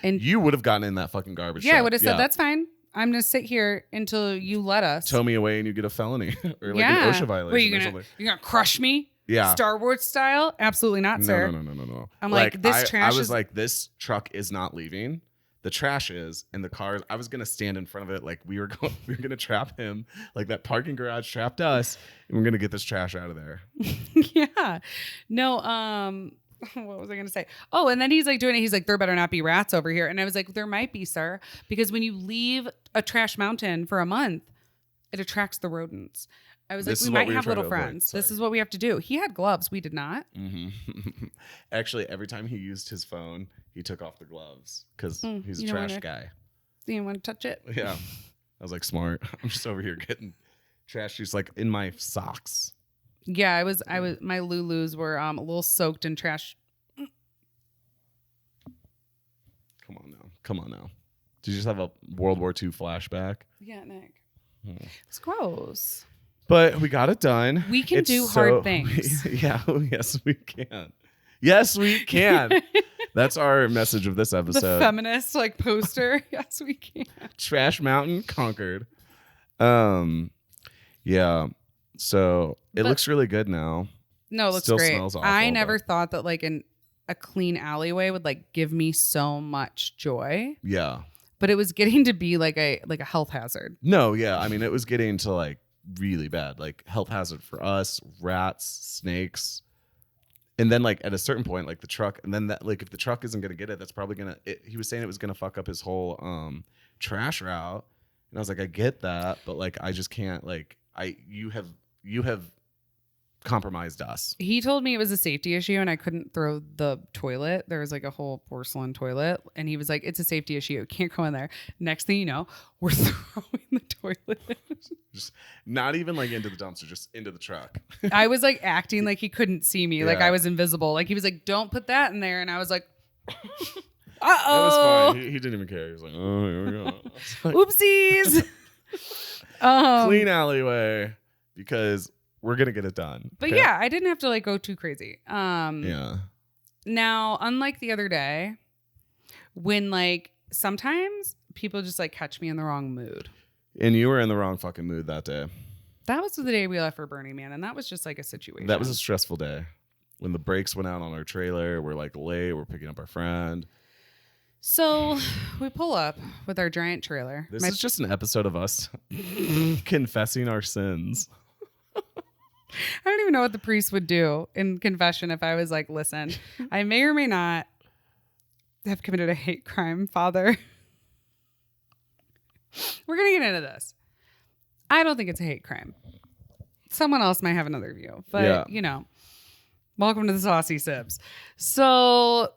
Speaker 2: And
Speaker 1: You would have gotten in that fucking garbage
Speaker 2: yeah,
Speaker 1: truck.
Speaker 2: I would have said, that's fine. I'm going to sit here until you let us.
Speaker 1: Tow me away and you get a felony or like
Speaker 2: yeah.
Speaker 1: an OSHA violation
Speaker 2: Wait,
Speaker 1: or something.
Speaker 2: you're gonna crush me?
Speaker 1: Yeah.
Speaker 2: Star Wars style? Absolutely not, sir.
Speaker 1: No.
Speaker 2: I'm like, this trash
Speaker 1: I was
Speaker 2: is-
Speaker 1: like, this truck is not leaving. The trash is, and the cars. I was gonna stand in front of it, like we were gonna trap him, like that parking garage trapped us, and we're gonna get this trash out of there.
Speaker 2: Yeah. No, what was I going to say? Oh, and then he's like doing it. He's like, there better not be rats over here. And I was like, there might be, sir. Because when you leave a trash mountain for a month, it attracts the rodents. I was
Speaker 1: This
Speaker 2: like,
Speaker 1: is
Speaker 2: we
Speaker 1: what
Speaker 2: might
Speaker 1: we were
Speaker 2: have
Speaker 1: trying to
Speaker 2: little
Speaker 1: avoid.
Speaker 2: friends.
Speaker 1: Sorry.
Speaker 2: This is what we have to do. He had gloves. We did not.
Speaker 1: Mm-hmm. Actually, every time he used his phone, he took off the gloves because he's a
Speaker 2: you don't
Speaker 1: trash
Speaker 2: wanna-
Speaker 1: guy.
Speaker 2: You want to touch it?
Speaker 1: Yeah, I was like, smart. I'm just over here getting trash juice like in my socks.
Speaker 2: Yeah, I was, my Lulus were a little soaked in trash.
Speaker 1: Come on now. Did you just have a World War II flashback?
Speaker 2: Yeah, Nick. It's gross.
Speaker 1: But we got it done.
Speaker 2: We can
Speaker 1: It's
Speaker 2: do hard things.
Speaker 1: Yeah. Yes, we can. Yes, we can. That's our message of this
Speaker 2: The
Speaker 1: episode.
Speaker 2: feminist like poster. Yes, we can.
Speaker 1: Trash Mountain conquered. Yeah. So it
Speaker 2: But-
Speaker 1: looks really good now.
Speaker 2: No, it looks
Speaker 1: Still
Speaker 2: great.
Speaker 1: smells awful,
Speaker 2: I never
Speaker 1: but-
Speaker 2: thought that like an a clean alleyway would like give me so much joy.
Speaker 1: Yeah.
Speaker 2: But it was getting to be like a health hazard.
Speaker 1: No, yeah. I mean, it was getting to like really bad, like health hazard for us, rats, snakes. And then like at a certain point, like the truck, and then that like if the truck isn't gonna get it, that's probably gonna. He was saying it was gonna fuck up his whole trash route, and I was like, I get that, but like I just can't. Like you have compromised us.
Speaker 2: He told me it was a safety issue and I couldn't throw the toilet. There was like a whole porcelain toilet, and he was like, it's a safety issue, can't go in there. Next thing you know, we're throwing the toilet.
Speaker 1: Just not even like into the dumpster, just into the truck.
Speaker 2: I was like acting like he couldn't see me, like
Speaker 1: Yeah.
Speaker 2: I was invisible. Like he was like, don't put that in there, and I was like,
Speaker 1: That was fine. He didn't even care. He was like, oh, here we go. Like,
Speaker 2: oopsies.
Speaker 1: clean alleyway because we're gonna get it done.
Speaker 2: But
Speaker 1: okay?
Speaker 2: yeah, I didn't have to like go too crazy.
Speaker 1: Yeah.
Speaker 2: Now, unlike the other day, when like sometimes people just like catch me in the wrong mood.
Speaker 1: And you were in the wrong fucking mood that day.
Speaker 2: That was the day we left for Burning Man, and that was just like a situation.
Speaker 1: That was a stressful day. When the brakes went out on our trailer, we're like late. We're picking up our friend.
Speaker 2: So we pull up with our giant trailer.
Speaker 1: This is just an episode of us confessing our sins.
Speaker 2: I don't even know what the priest would do in confession if I was like, listen, I may or may not have committed a hate crime, Father. We're going to get into this. I don't think it's a hate crime. Someone else might have another view, but you know, welcome to the Saucy Sibz. So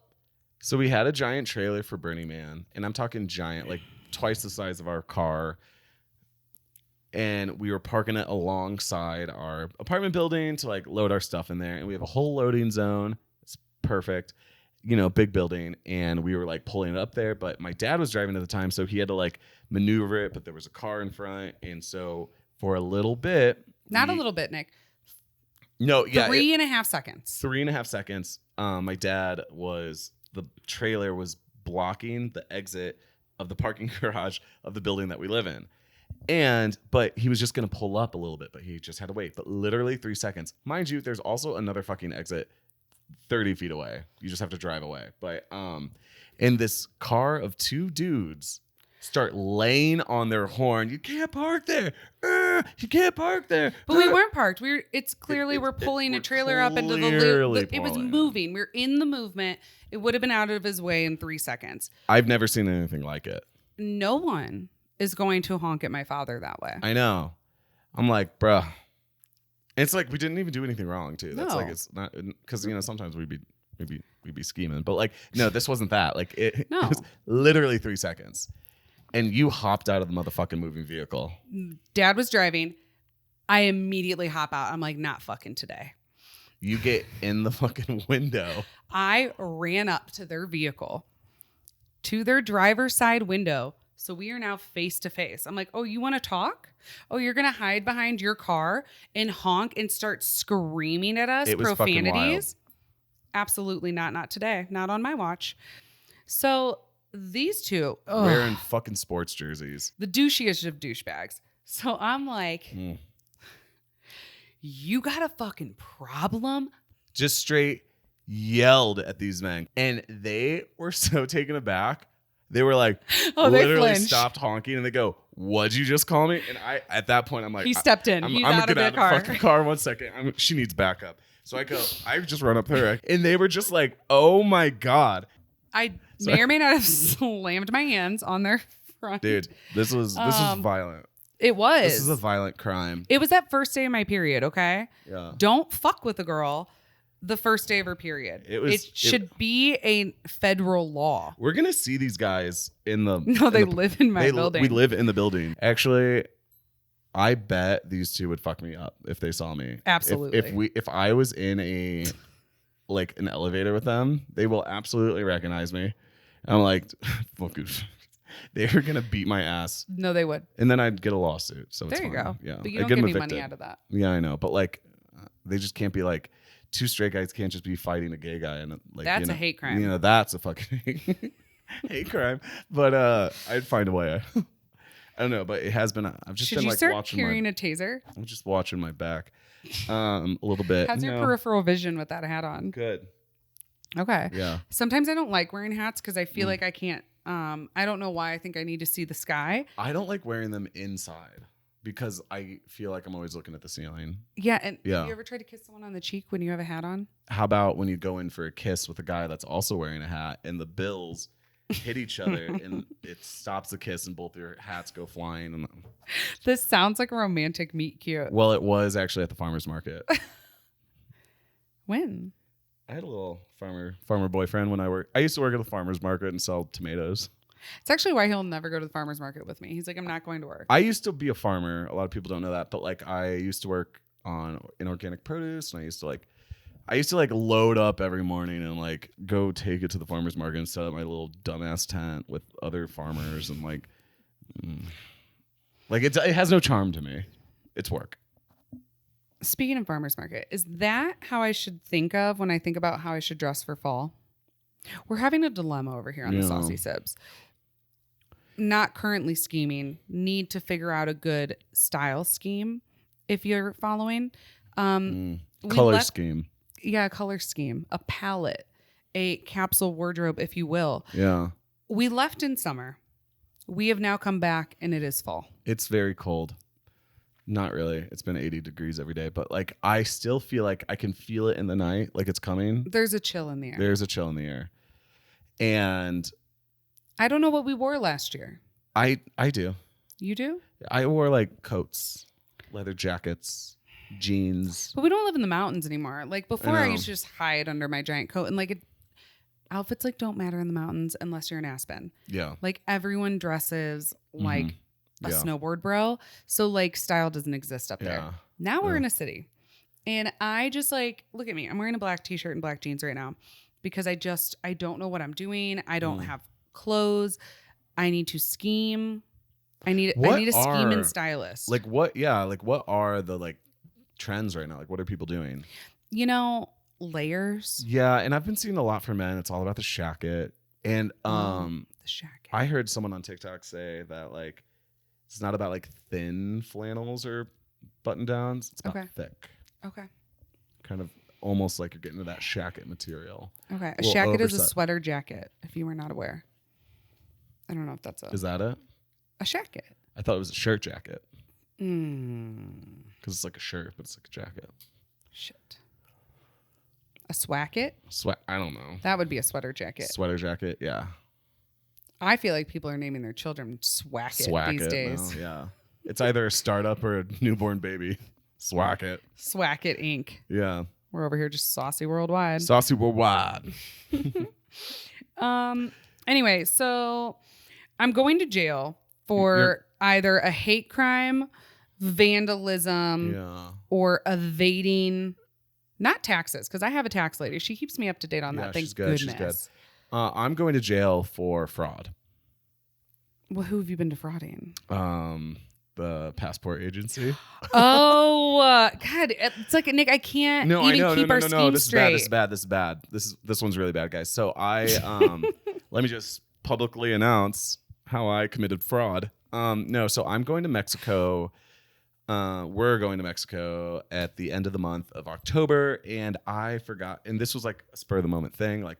Speaker 1: we had a giant trailer for Burning Man, and I'm talking giant, like twice the size of our car. And we were parking it alongside our apartment building to like load our stuff in there. And we have a whole loading zone. It's perfect, you know, big building. And we were like pulling it up there, but my dad was driving at the time, so he had to like maneuver it, but there was a car in front. And so for a little bit,
Speaker 2: not a little bit, Nick.
Speaker 1: No, yeah.
Speaker 2: 3.5 seconds.
Speaker 1: 3.5 seconds. My dad the trailer was blocking the exit of the parking garage of the building that we live in. But he was just going to pull up a little bit, but he just had to wait. But literally 3 seconds. Mind you, there's also another fucking exit 30 feet away. You just have to drive away. But in this car of two dudes start laying on their horn. You can't park there. You can't park there.
Speaker 2: But we weren't parked. It's clearly we're pulling a trailer up into the loop. It was moving. We're in the movement. It would have been out of his way in 3 seconds.
Speaker 1: I've never seen anything like it.
Speaker 2: No one is going to honk at my father that way.
Speaker 1: I know. I'm like, bruh. It's like we didn't even do anything wrong too. That's
Speaker 2: No.
Speaker 1: like it's not because you know sometimes we'd be scheming, but like no, this wasn't that. Like it was literally 3 seconds, and you hopped out of the motherfucking moving vehicle.
Speaker 2: Dad was driving. I immediately hop out. I'm like, not fucking today.
Speaker 1: You get in the fucking window.
Speaker 2: I ran up to their vehicle, to their driver's side window. So we are now face to face. I'm like, oh, you want to talk? Oh, you're going to hide behind your car and honk and start screaming at us
Speaker 1: It was fucking wild.
Speaker 2: profanities? Absolutely not. Not today. Not on my watch. So these two
Speaker 1: Wearing fucking sports jerseys.
Speaker 2: the douchiest of douchebags. So I'm like, you got a fucking problem?
Speaker 1: Just straight yelled at these men. And they were so taken aback. They were like,
Speaker 2: They
Speaker 1: literally
Speaker 2: flinched.
Speaker 1: stopped honking and they go, what'd you just call me? And I, at that point, I'm like,
Speaker 2: He stepped in.
Speaker 1: I'm
Speaker 2: He's
Speaker 1: gonna
Speaker 2: out
Speaker 1: get
Speaker 2: of
Speaker 1: out
Speaker 2: the
Speaker 1: of
Speaker 2: car.
Speaker 1: the fucking car 1 second. She needs backup. So I just run up there and they were just like, oh my God.
Speaker 2: I may or may not have slammed my hands on their front.
Speaker 1: Dude, this was violent.
Speaker 2: It was.
Speaker 1: This is a violent crime.
Speaker 2: It was that first day of my period, okay?
Speaker 1: Yeah.
Speaker 2: Don't fuck with a girl the first day of her period. It should be a federal law.
Speaker 1: We're going to see these guys in the...
Speaker 2: No, they live in my building.
Speaker 1: We live in the building. Actually, I bet these two would fuck me up if they saw me.
Speaker 2: Absolutely.
Speaker 1: If I was in an elevator with them, they will absolutely recognize me. I'm like, fucking... They were gonna beat my ass.
Speaker 2: No, they would.
Speaker 1: And then I'd get a lawsuit. So
Speaker 2: there
Speaker 1: it's
Speaker 2: you
Speaker 1: fine.
Speaker 2: go.
Speaker 1: Yeah,
Speaker 2: But you don't get any money out of that.
Speaker 1: Yeah, I know. But like, they just can't be like, two straight guys can't just be fighting a gay guy and like
Speaker 2: That's a hate crime.
Speaker 1: You know, that's a fucking hate crime. But I'd find a way. I don't know, but it has been. I've just
Speaker 2: Should
Speaker 1: been
Speaker 2: you
Speaker 1: like
Speaker 2: start
Speaker 1: watching
Speaker 2: carrying a taser?
Speaker 1: I'm just watching my back, a little bit.
Speaker 2: How's your peripheral vision with that hat on?
Speaker 1: Good.
Speaker 2: Okay.
Speaker 1: Yeah.
Speaker 2: Sometimes I don't like wearing hats because I feel like I can't. I don't know why. I think I need to see the sky.
Speaker 1: I don't like wearing them inside because I feel like I'm always looking at the ceiling.
Speaker 2: Yeah. And
Speaker 1: Yeah.
Speaker 2: have you ever tried to kiss someone on the cheek when you have a hat on?
Speaker 1: How about when you go in for a kiss with a guy that's also wearing a hat and the bills hit each other and it stops the kiss and both your hats go flying? And
Speaker 2: This sounds like a romantic meet cute.
Speaker 1: well, it was actually at the farmer's market.
Speaker 2: When?
Speaker 1: I had a little farmer boyfriend when I used to work at the farmer's market and sell tomatoes.
Speaker 2: It's actually why he'll never go to the farmer's market with me. He's like, I'm not going to work.
Speaker 1: I used to be a farmer. A lot of people don't know that, but like I used to work in organic produce, and I used to load up every morning and like go take it to the farmer's market and set up my little dumbass tent with other farmers and like it has no charm to me. It's work.
Speaker 2: Speaking of farmer's market, is that how I should think of when I think about how I should dress for fall? We're having a dilemma over here on the Saucy Sibz. Not currently scheming. Need to figure out a good style scheme if you're following.
Speaker 1: Color scheme.
Speaker 2: Yeah, color scheme. A palette. A capsule wardrobe, if you will.
Speaker 1: Yeah.
Speaker 2: We left in summer. We have now come back and it is fall.
Speaker 1: It's very cold. Not really. It's been 80 degrees every day, but like I still feel like I can feel it in the night, like it's coming.
Speaker 2: There's a chill in the air.
Speaker 1: There's a chill in the air. And
Speaker 2: I don't know what we wore last year.
Speaker 1: I do.
Speaker 2: You do?
Speaker 1: I wore like coats, leather jackets, jeans.
Speaker 2: But we don't live in the mountains anymore. Like before I
Speaker 1: know.
Speaker 2: used to just hide under my giant coat and like outfits like don't matter in the mountains unless you're in Aspen.
Speaker 1: Yeah.
Speaker 2: Like everyone dresses like a
Speaker 1: Yeah.
Speaker 2: snowboard bro. So like style doesn't exist up there.
Speaker 1: Yeah.
Speaker 2: Now we're in a city. And I just like, look at me. I'm wearing a black t-shirt and black jeans right now because I don't know what I'm doing. I don't have clothes. I need to scheme. I need a scheme and stylist.
Speaker 1: Like what are the like trends right now? Like what are people doing?
Speaker 2: You know, layers.
Speaker 1: Yeah, and I've been seeing a lot for men. It's all about the shacket. And
Speaker 2: The shacket.
Speaker 1: I heard someone on TikTok say that like it's not about like thin flannels or button downs. It's about thick.
Speaker 2: Okay.
Speaker 1: Kind of almost like you're getting to that shacket material.
Speaker 2: Okay. A
Speaker 1: Well,
Speaker 2: shacket is a
Speaker 1: oversized.
Speaker 2: sweater jacket, if you were not aware. I don't know if that's
Speaker 1: Is that it?
Speaker 2: a shacket.
Speaker 1: I thought it was a shirt jacket
Speaker 2: Mm.
Speaker 1: because it's like a shirt, but it's like a jacket.
Speaker 2: Shit. A swacket?
Speaker 1: I don't know.
Speaker 2: That would be a sweater jacket.
Speaker 1: Sweater jacket. Yeah.
Speaker 2: I feel like people are naming their children Swacket these days.
Speaker 1: No, yeah. It's either a startup or a newborn baby. Swacket.
Speaker 2: Swacket Inc.
Speaker 1: Yeah.
Speaker 2: We're over here just saucy worldwide.
Speaker 1: Saucy worldwide.
Speaker 2: Anyway, so I'm going to jail for either a hate crime, vandalism, or evading not taxes, because I have a tax lady. She keeps me up to date on that. Thank
Speaker 1: she's good.
Speaker 2: goodness.
Speaker 1: She's good. I'm going to jail for fraud.
Speaker 2: Well, who have you been defrauding?
Speaker 1: The passport agency.
Speaker 2: Oh, God. It's like, Nick, I can't keep our scheme
Speaker 1: This
Speaker 2: straight.
Speaker 1: is bad. This one's really bad, guys. So I let me just publicly announce how I committed fraud. So I'm going to Mexico. We're going to Mexico at the end of the month of October, and I forgot. And this was like a spur of the moment thing. Like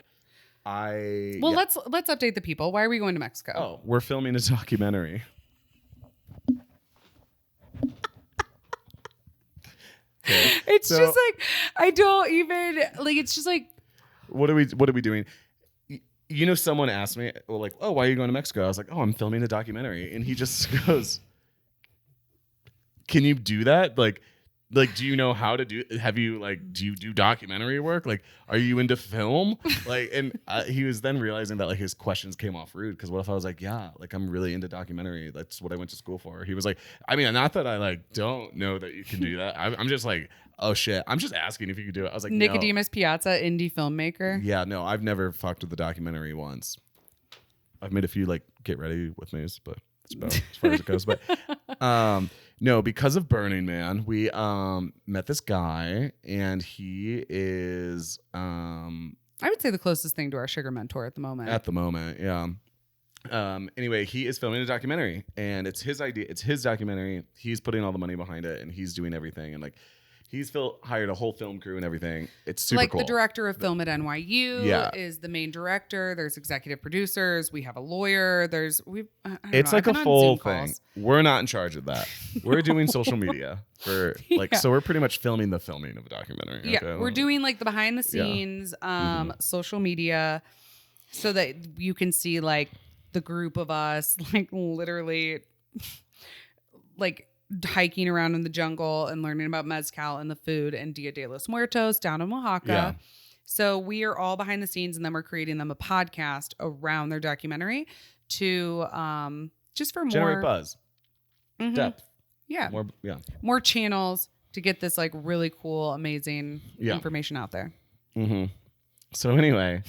Speaker 2: let's update the people. Why are we going to Mexico?
Speaker 1: Oh, we're filming a documentary. Okay.
Speaker 2: It's just like I don't even like. It's just like
Speaker 1: what are we doing? You know, someone asked me, well, like, oh, why are you going to Mexico? I was like, oh, I'm filming a documentary, and he just goes, can you do that? Like, do you know how to do? Do you do documentary work? Like, are you into film? Like, and he was then realizing that like his questions came off rude because what if I was like, yeah, like I'm really into documentary. That's what I went to school for. He was like, I mean, not that I like don't know that you can do that. I'm just like, oh shit, I'm just asking if you could do it. I was like,
Speaker 2: Nicodemus Piazza, indie filmmaker.
Speaker 1: Yeah, no, I've never fucked with the documentary once. I've made a few like get ready with me's, but that's about as far as it goes. But no, because of Burning Man, we met this guy, and he is
Speaker 2: I would say the closest thing to our sugar mentor at the moment.
Speaker 1: At the moment, yeah. Anyway, he is filming a documentary, and it's his idea. It's his documentary. He's putting all the money behind it, and he's doing everything. And like, He's hired a whole film crew and everything. It's super
Speaker 2: like
Speaker 1: cool.
Speaker 2: the director of film at NYU
Speaker 1: Yeah.
Speaker 2: is the main director. There's executive producers. We have a lawyer. I don't
Speaker 1: It's
Speaker 2: know.
Speaker 1: like
Speaker 2: I've
Speaker 1: a
Speaker 2: been on
Speaker 1: full
Speaker 2: Zoom
Speaker 1: thing.
Speaker 2: calls.
Speaker 1: We're not in charge of that. We're doing social media for like,
Speaker 2: Yeah.
Speaker 1: so we're pretty much filming the filming of a documentary.
Speaker 2: Yeah,
Speaker 1: okay?
Speaker 2: we're doing like the behind the scenes social media so that you can see like the group of us like literally like hiking around in the jungle and learning about mezcal and the food and Dia de los Muertos down in Oaxaca.
Speaker 1: Yeah.
Speaker 2: So we are all behind the scenes, and then we're creating them a podcast around their documentary to just for
Speaker 1: Generate
Speaker 2: more
Speaker 1: buzz, depth.
Speaker 2: Yeah. More channels to get this like really cool, amazing information out there.
Speaker 1: So anyway,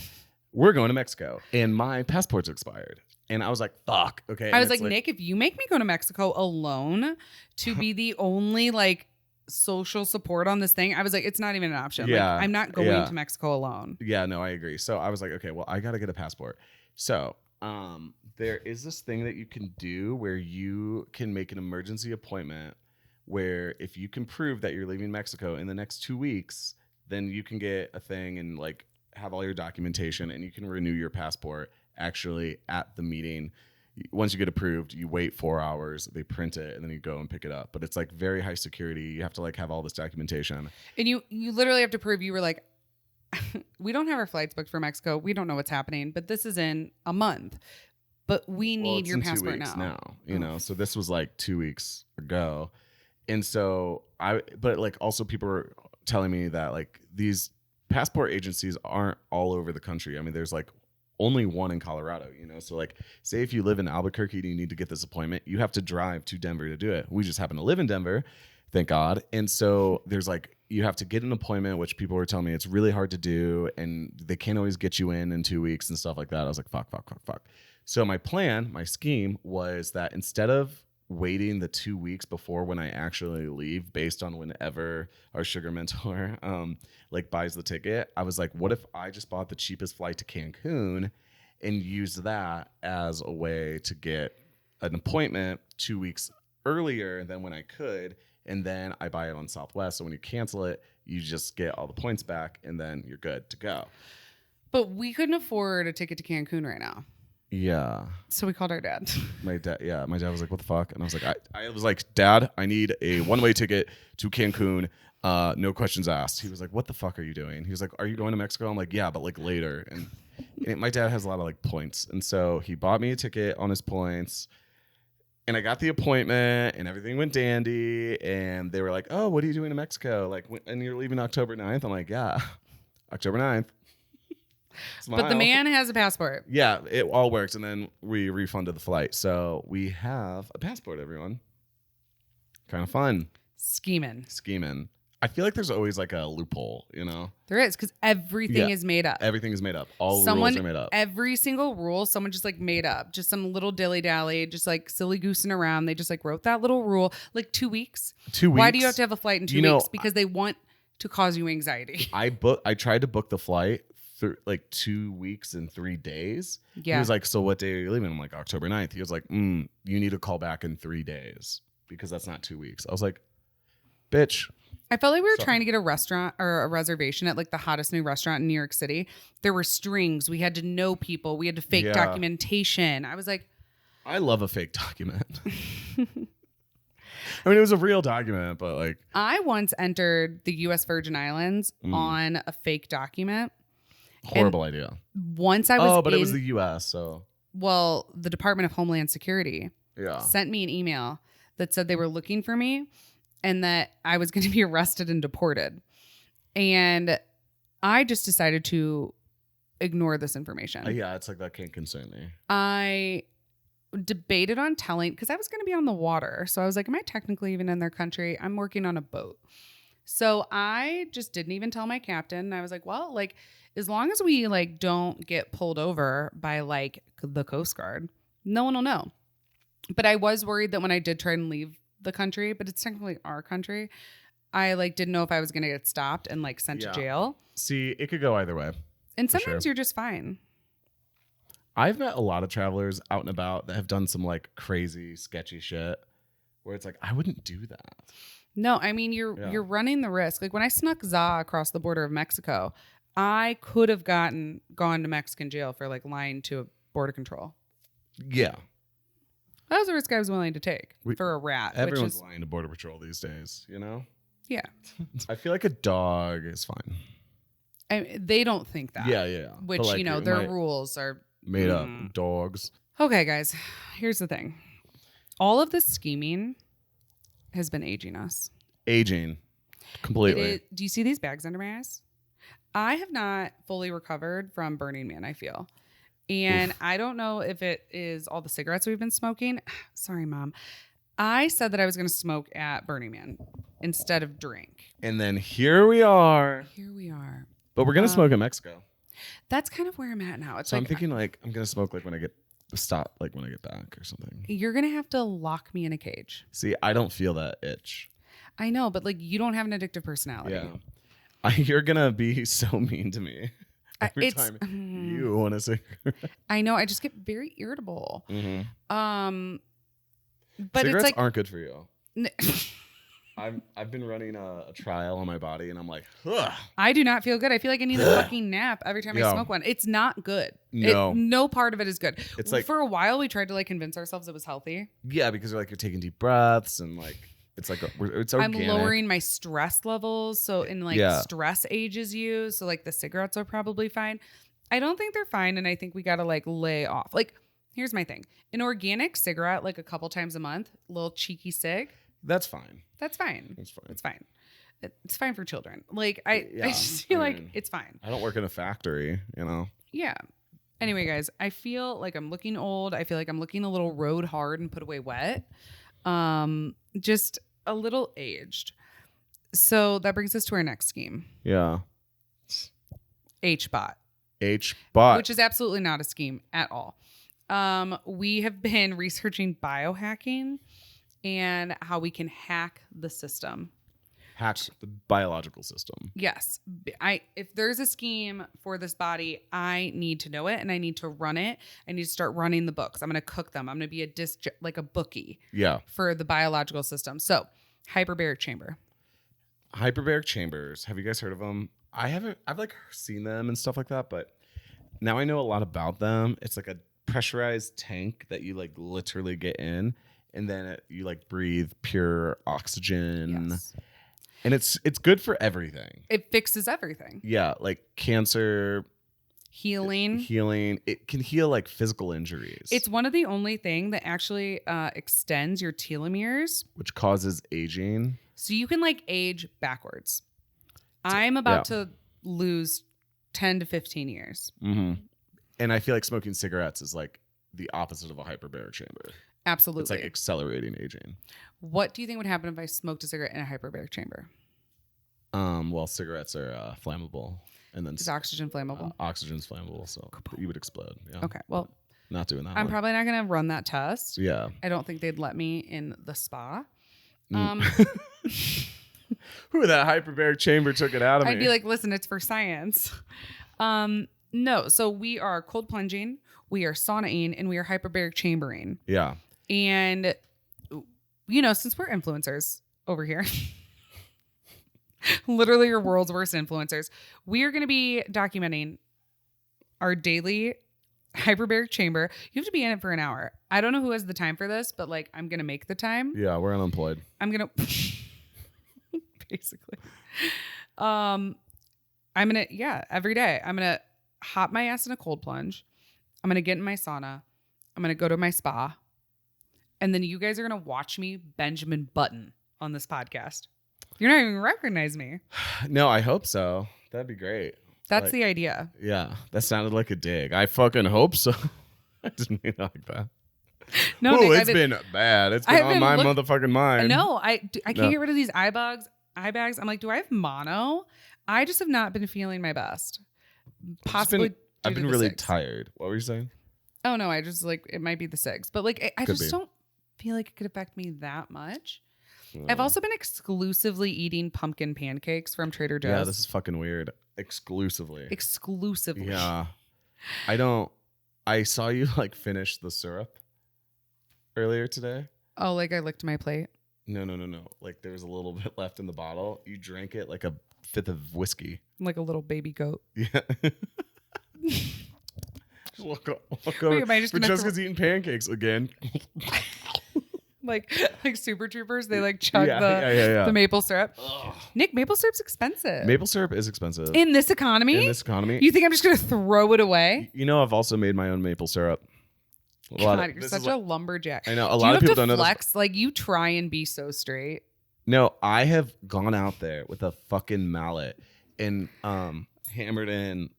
Speaker 1: we're going to Mexico and my passport's expired. And I was like, fuck. Okay.
Speaker 2: I was like, Nick, if you make me go to Mexico alone to be the only like social support on this thing, I was like, it's not even an option.
Speaker 1: Yeah,
Speaker 2: like, I'm not going to Mexico alone.
Speaker 1: Yeah, no, I agree. So I was like, okay, well, I got to get a passport. So there is this thing that you can do where you can make an emergency appointment where if you can prove that you're leaving Mexico in the next 2 weeks, then you can get a thing and like have all your documentation and you can renew your passport actually at the meeting. Once you get approved, you wait 4 hours, they print it, and then you go and pick it up. But it's like very high security. You have to like have all this documentation.
Speaker 2: And you literally have to prove you were like, we don't have our flights booked for Mexico. We don't know what's happening, but this is in a month. But we need your passport
Speaker 1: 2 weeks
Speaker 2: now.
Speaker 1: You know, so this was like 2 weeks ago. And so but like also people were telling me that like these passport agencies aren't all over the country. I mean, there's like only one in Colorado, you know? So like, say if you live in Albuquerque and you need to get this appointment, you have to drive to Denver to do it. We just happen to live in Denver, thank God. And so there's like, you have to get an appointment, which people were telling me it's really hard to do. And they can't always get you in 2 weeks and stuff like that. I was like, fuck. So my scheme was that instead of waiting the 2 weeks before when I actually leave based on whenever our sugar mentor like buys the ticket, I was like, what if I just bought the cheapest flight to Cancun and used that as a way to get an appointment 2 weeks earlier than when I could, and then I buy it on Southwest, so when you cancel it you just get all the points back and then you're good to go.
Speaker 2: But we couldn't afford a ticket to Cancun right now.
Speaker 1: Yeah.
Speaker 2: So we called our dad.
Speaker 1: My dad was like, what the fuck? And I was like, I was like, Dad, I need a one-way ticket to Cancun. No questions asked. He was like, what the fuck are you doing? He was like, are you going to Mexico? I'm like, yeah, but like later. And my dad has a lot of like points. And so he bought me a ticket on his points. And I got the appointment and everything went dandy. And they were like, oh, what are you doing in Mexico? Like, and you're leaving October 9th? I'm like, yeah, October 9th. Smile.
Speaker 2: But the man has a passport.
Speaker 1: Yeah, it all works. And then we refunded the flight. So we have a passport, everyone. Kind of fun.
Speaker 2: Schemin'.
Speaker 1: I feel like there's always like a loophole, you know?
Speaker 2: There is, because everything is made up.
Speaker 1: Everything is made up. All rules are made up.
Speaker 2: Every single rule, someone just like made up. Just some little dilly-dally, just like silly goosing around. They just like wrote that little rule. Like 2 weeks.
Speaker 1: 2 weeks.
Speaker 2: Why do you have to have a flight in 2 weeks? Because they want to cause you anxiety.
Speaker 1: I tried to book the flight like 2 weeks and 3 days.
Speaker 2: Yeah.
Speaker 1: He was like, so what day are you leaving? I'm like, October 9th. He was like, you need to call back in 3 days because that's not 2 weeks. I was like, bitch.
Speaker 2: I felt like we were trying to get a restaurant or a reservation at like the hottest new restaurant in New York City. There were strings. We had to know people. We had to fake documentation. I was like,
Speaker 1: I love a fake document. I mean, it was a real document, but like.
Speaker 2: I once entered the U.S. Virgin Islands on a fake document.
Speaker 1: Horrible idea.
Speaker 2: Once I was
Speaker 1: but it was the U.S., so.
Speaker 2: Well, the Department of Homeland Security sent me an email that said they were looking for me and that I was going to be arrested and deported. And I just decided to ignore this information.
Speaker 1: Yeah, it's like that can't concern me.
Speaker 2: I debated on telling, because I was going to be on the water. So I was like, am I technically even in their country? I'm working on a boat. So I just didn't even tell my captain. I was like, well, like, as long as we like don't get pulled over by like the Coast Guard, no one will know. But I was worried that when I did try and leave the country, but it's technically our country, I like didn't know if I was going to get stopped and like sent to jail.
Speaker 1: See, it could go either way.
Speaker 2: And sometimes you're just fine.
Speaker 1: I've met a lot of travelers out and about that have done some like crazy, sketchy shit where it's like, I wouldn't do that.
Speaker 2: No, I mean you're running the risk. Like when I snuck za across the border of Mexico, I could have gone to Mexican jail for like lying to a border control.
Speaker 1: Yeah.
Speaker 2: That was a risk I was willing to take for a rat.
Speaker 1: Everyone's lying to border patrol these days, you know?
Speaker 2: Yeah.
Speaker 1: I feel like a dog is fine.
Speaker 2: They don't think that.
Speaker 1: Yeah.
Speaker 2: Which,
Speaker 1: like,
Speaker 2: their rules are
Speaker 1: made up. Dogs.
Speaker 2: Okay, guys. Here's the thing. All of this scheming has been aging us.
Speaker 1: Aging. Completely.
Speaker 2: Do you see these bags under my eyes? I have not fully recovered from Burning Man, I feel. And I don't know if it is all the cigarettes we've been smoking. Sorry, Mom. I said that I was going to smoke at Burning Man instead of drink.
Speaker 1: And then here we are. But we're going to smoke in Mexico.
Speaker 2: That's kind of where I'm at now.
Speaker 1: So I'm thinking I'm going to smoke when I get back or something.
Speaker 2: You're going to have to lock me in a cage.
Speaker 1: See, I don't feel that itch.
Speaker 2: I know, but you don't have an addictive personality.
Speaker 1: Yeah. You're going to be so mean to me. Every time you want a cigarette.
Speaker 2: I know. I just get very irritable.
Speaker 1: Mm-hmm.
Speaker 2: But
Speaker 1: cigarettes
Speaker 2: it's
Speaker 1: aren't good for you. I've been running a trial on my body, and I'm like, ugh.
Speaker 2: I do not feel good. I feel like I need a fucking nap every time I smoke one. It's not good. No part of it is good. It's like for a while we tried to convince ourselves it was healthy.
Speaker 1: Yeah, because you're taking deep breaths and it's it's organic.
Speaker 2: I'm lowering my stress levels, so in stress ages you. So the cigarettes are probably fine. I don't think they're fine, and I think we gotta lay off. Here's my thing: an organic cigarette, a couple times a month, little cheeky cig.
Speaker 1: That's fine.
Speaker 2: That's fine.
Speaker 1: It's fine.
Speaker 2: It's fine. It's fine for children. I just feel it's fine.
Speaker 1: I don't work in a factory,
Speaker 2: Yeah. Anyway, guys, I feel like I'm looking old. I feel like I'm looking a little rode hard and put away wet. Just a little aged. So that brings us to our next scheme.
Speaker 1: Yeah.
Speaker 2: HBot.
Speaker 1: HBot.
Speaker 2: Which is absolutely not a scheme at all. We have been researching biohacking and how we can hack the system.
Speaker 1: Hack the biological system.
Speaker 2: Yes. If there's a scheme for this body, I need to know it and I need to run it. I need to start running the books. I'm going to cook them. I'm going to be a bookie.
Speaker 1: Yeah.
Speaker 2: For the biological system. So, hyperbaric chamber.
Speaker 1: Hyperbaric chambers. Have you guys heard of them? I've seen them and stuff like that, but now I know a lot about them. It's like a pressurized tank that you literally get in, and then you breathe pure oxygen.
Speaker 2: Yes.
Speaker 1: And it's good for everything.
Speaker 2: It fixes everything.
Speaker 1: Yeah, cancer,
Speaker 2: healing.
Speaker 1: It can heal physical injuries.
Speaker 2: It's one of the only thing that actually extends your telomeres,
Speaker 1: which causes aging.
Speaker 2: So you can age backwards. I'm about to lose 10 to 15 years.
Speaker 1: Mm-hmm. And I feel like smoking cigarettes is the opposite of a hyperbaric chamber.
Speaker 2: Absolutely.
Speaker 1: It's accelerating aging.
Speaker 2: What do you think would happen if I smoked a cigarette in a hyperbaric chamber?
Speaker 1: Well, cigarettes are flammable, and then
Speaker 2: is oxygen flammable?
Speaker 1: Oxygen's flammable, so you would explode. Yeah.
Speaker 2: Okay, well,
Speaker 1: not doing that.
Speaker 2: I'm probably not going to run that test.
Speaker 1: Yeah,
Speaker 2: I don't think they'd let me in the spa.
Speaker 1: Who that hyperbaric chamber took it out of me?
Speaker 2: I'd be like, listen, it's for science. No, so we are cold plunging, we are saunaing, and we are hyperbaric chambering.
Speaker 1: Yeah.
Speaker 2: And, since we're influencers over here, literally your world's worst influencers, we are going to be documenting our daily hyperbaric chamber. You have to be in it for an hour. I don't know who has the time for this, but I'm going to make the time.
Speaker 1: Yeah, we're unemployed.
Speaker 2: I'm going to basically, I'm going to, every day I'm going to hop my ass in a cold plunge. I'm going to get in my sauna. I'm going to go to my spa. And then you guys are going to watch me Benjamin Button on this podcast. You're not even going to recognize me.
Speaker 1: No, I hope so. That'd be great.
Speaker 2: That's the idea.
Speaker 1: Yeah, that sounded like a dig. I fucking hope so. I didn't mean it like that.
Speaker 2: No,
Speaker 1: Nick, it's been bad. It's been on my motherfucking mind.
Speaker 2: No, I can't get rid of these eye bags. I'm like, do I have mono? I just have not been feeling my best. Possibly.
Speaker 1: I've been really tired. What were you saying?
Speaker 2: Oh no, I just it might be the SIBZ, but I just don't feel like it could affect me that much. No. I've also been exclusively eating pumpkin pancakes from Trader Joe's.
Speaker 1: Yeah, this is fucking weird. Exclusively. Yeah. I saw you finish the syrup earlier today.
Speaker 2: Oh, I licked my plate?
Speaker 1: No. Like there was a little bit left in the bottle. You drank it like a fifth of whiskey.
Speaker 2: Like a little baby goat.
Speaker 1: Yeah. Look
Speaker 2: Wait,
Speaker 1: over.
Speaker 2: am I just
Speaker 1: But
Speaker 2: gonna
Speaker 1: Jessica's eating pancakes again.
Speaker 2: like Super Troopers, they like chug
Speaker 1: Yeah.
Speaker 2: the maple syrup.
Speaker 1: Ugh.
Speaker 2: Nick, maple syrup's expensive.
Speaker 1: Maple syrup is expensive.
Speaker 2: In this economy? You think I'm just gonna throw it away?
Speaker 1: You know, I've also made my own maple syrup.
Speaker 2: God, you're such a lumberjack.
Speaker 1: I know a lot of people don't know
Speaker 2: flex? Like you try and be so straight.
Speaker 1: No, I have gone out there with a fucking mallet and hammered in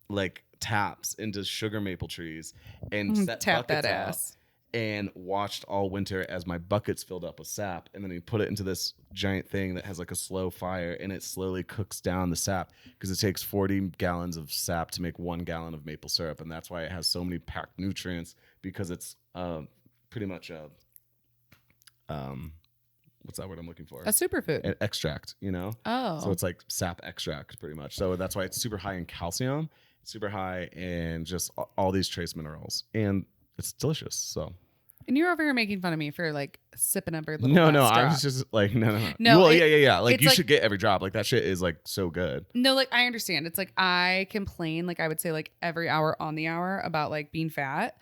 Speaker 1: like taps into sugar maple trees and set
Speaker 2: tap
Speaker 1: buckets
Speaker 2: that
Speaker 1: out
Speaker 2: ass.
Speaker 1: and watched all winter as my buckets filled up with sap, and then we put it into this giant thing that has like a slow fire, and it slowly cooks down the sap because it takes 40 gallons of sap to make 1 gallon of maple syrup, and that's why it has so many packed nutrients, because it's pretty much a what's that word I'm looking for?
Speaker 2: A superfood.
Speaker 1: An extract, you know?
Speaker 2: Oh.
Speaker 1: So it's like sap extract pretty much. So that's why it's super high in calcium, super high in just all these trace minerals. And it's delicious. So.
Speaker 2: And you're over here making fun of me for like sipping every little
Speaker 1: No,
Speaker 2: last
Speaker 1: I
Speaker 2: drop.
Speaker 1: was just like, no.
Speaker 2: No,
Speaker 1: well, yeah. Like you
Speaker 2: like,
Speaker 1: should get every drop. Like that shit is like so good.
Speaker 2: No, like I understand. It's like I complain, like I would say like every hour on the hour about like being fat.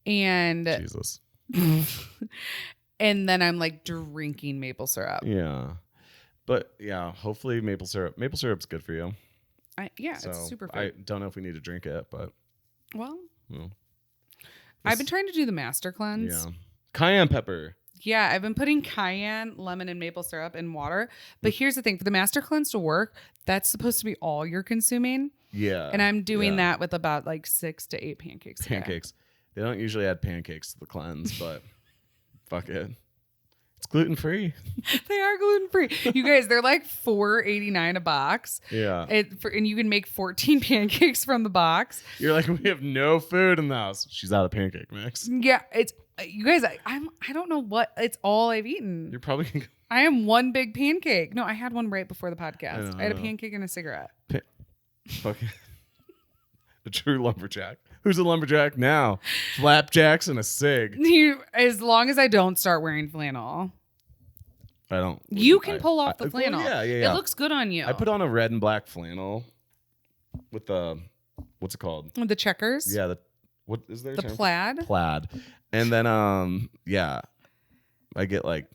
Speaker 2: And
Speaker 1: Jesus.
Speaker 2: and then I'm like drinking maple syrup.
Speaker 1: Yeah. But yeah, hopefully maple syrup's good for you.
Speaker 2: It's super food.
Speaker 1: I don't know if we need to drink it, but
Speaker 2: well,
Speaker 1: well
Speaker 2: I've been trying to do the master cleanse.
Speaker 1: Yeah. Cayenne pepper.
Speaker 2: Yeah, I've been putting cayenne, lemon, and maple syrup in water. But here's the thing. For the master cleanse to work, that's supposed to be all you're consuming.
Speaker 1: Yeah.
Speaker 2: And I'm doing that with about like 6 to 8 pancakes.
Speaker 1: Pancakes. They don't usually add pancakes to the cleanse, but fuck it. It's gluten-free.
Speaker 2: They are gluten-free. You guys, they're like $4.89 a box.
Speaker 1: Yeah.
Speaker 2: And you can make 14 pancakes from the box.
Speaker 1: You're like, we have no food in the house. She's out of pancake mix.
Speaker 2: Yeah, it's you guys. I don't know what it's all I've eaten.
Speaker 1: You're probably gonna
Speaker 2: I am one big pancake. No, I had one right before the podcast. I had a
Speaker 1: know.
Speaker 2: pancake and a cigarette.
Speaker 1: fucking the true lumberjack. Who's a lumberjack now? Flapjacks and a cig.
Speaker 2: As long as I don't start wearing flannel.
Speaker 1: I don't.
Speaker 2: You can pull off the flannel.
Speaker 1: Yeah.
Speaker 2: It looks good on you.
Speaker 1: I put on a red and black flannel with the what's it called?
Speaker 2: The checkers.
Speaker 1: Yeah. What is there?
Speaker 2: The plaid.
Speaker 1: Plaid. And then I get like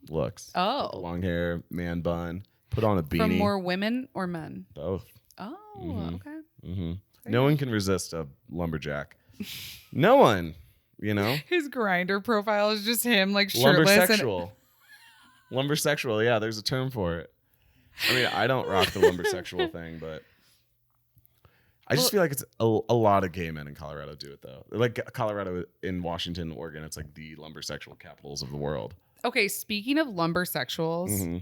Speaker 1: looks.
Speaker 2: Oh.
Speaker 1: Long hair, man bun. Put on a beanie.
Speaker 2: From more women or men?
Speaker 1: Both.
Speaker 2: Oh, okay.
Speaker 1: Mm-hmm. No one can resist a lumberjack. No one, you know?
Speaker 2: His Grinder profile is just him like shirtless.
Speaker 1: Lumbersexual. Lumbersexual, yeah, there's a term for it. I mean, I don't rock the lumbersexual thing, but I just feel like it's a lot of gay men in Colorado do it, though. Like Colorado in Washington, Oregon, it's like the lumbersexual capitals of the world.
Speaker 2: Okay, speaking of lumbersexuals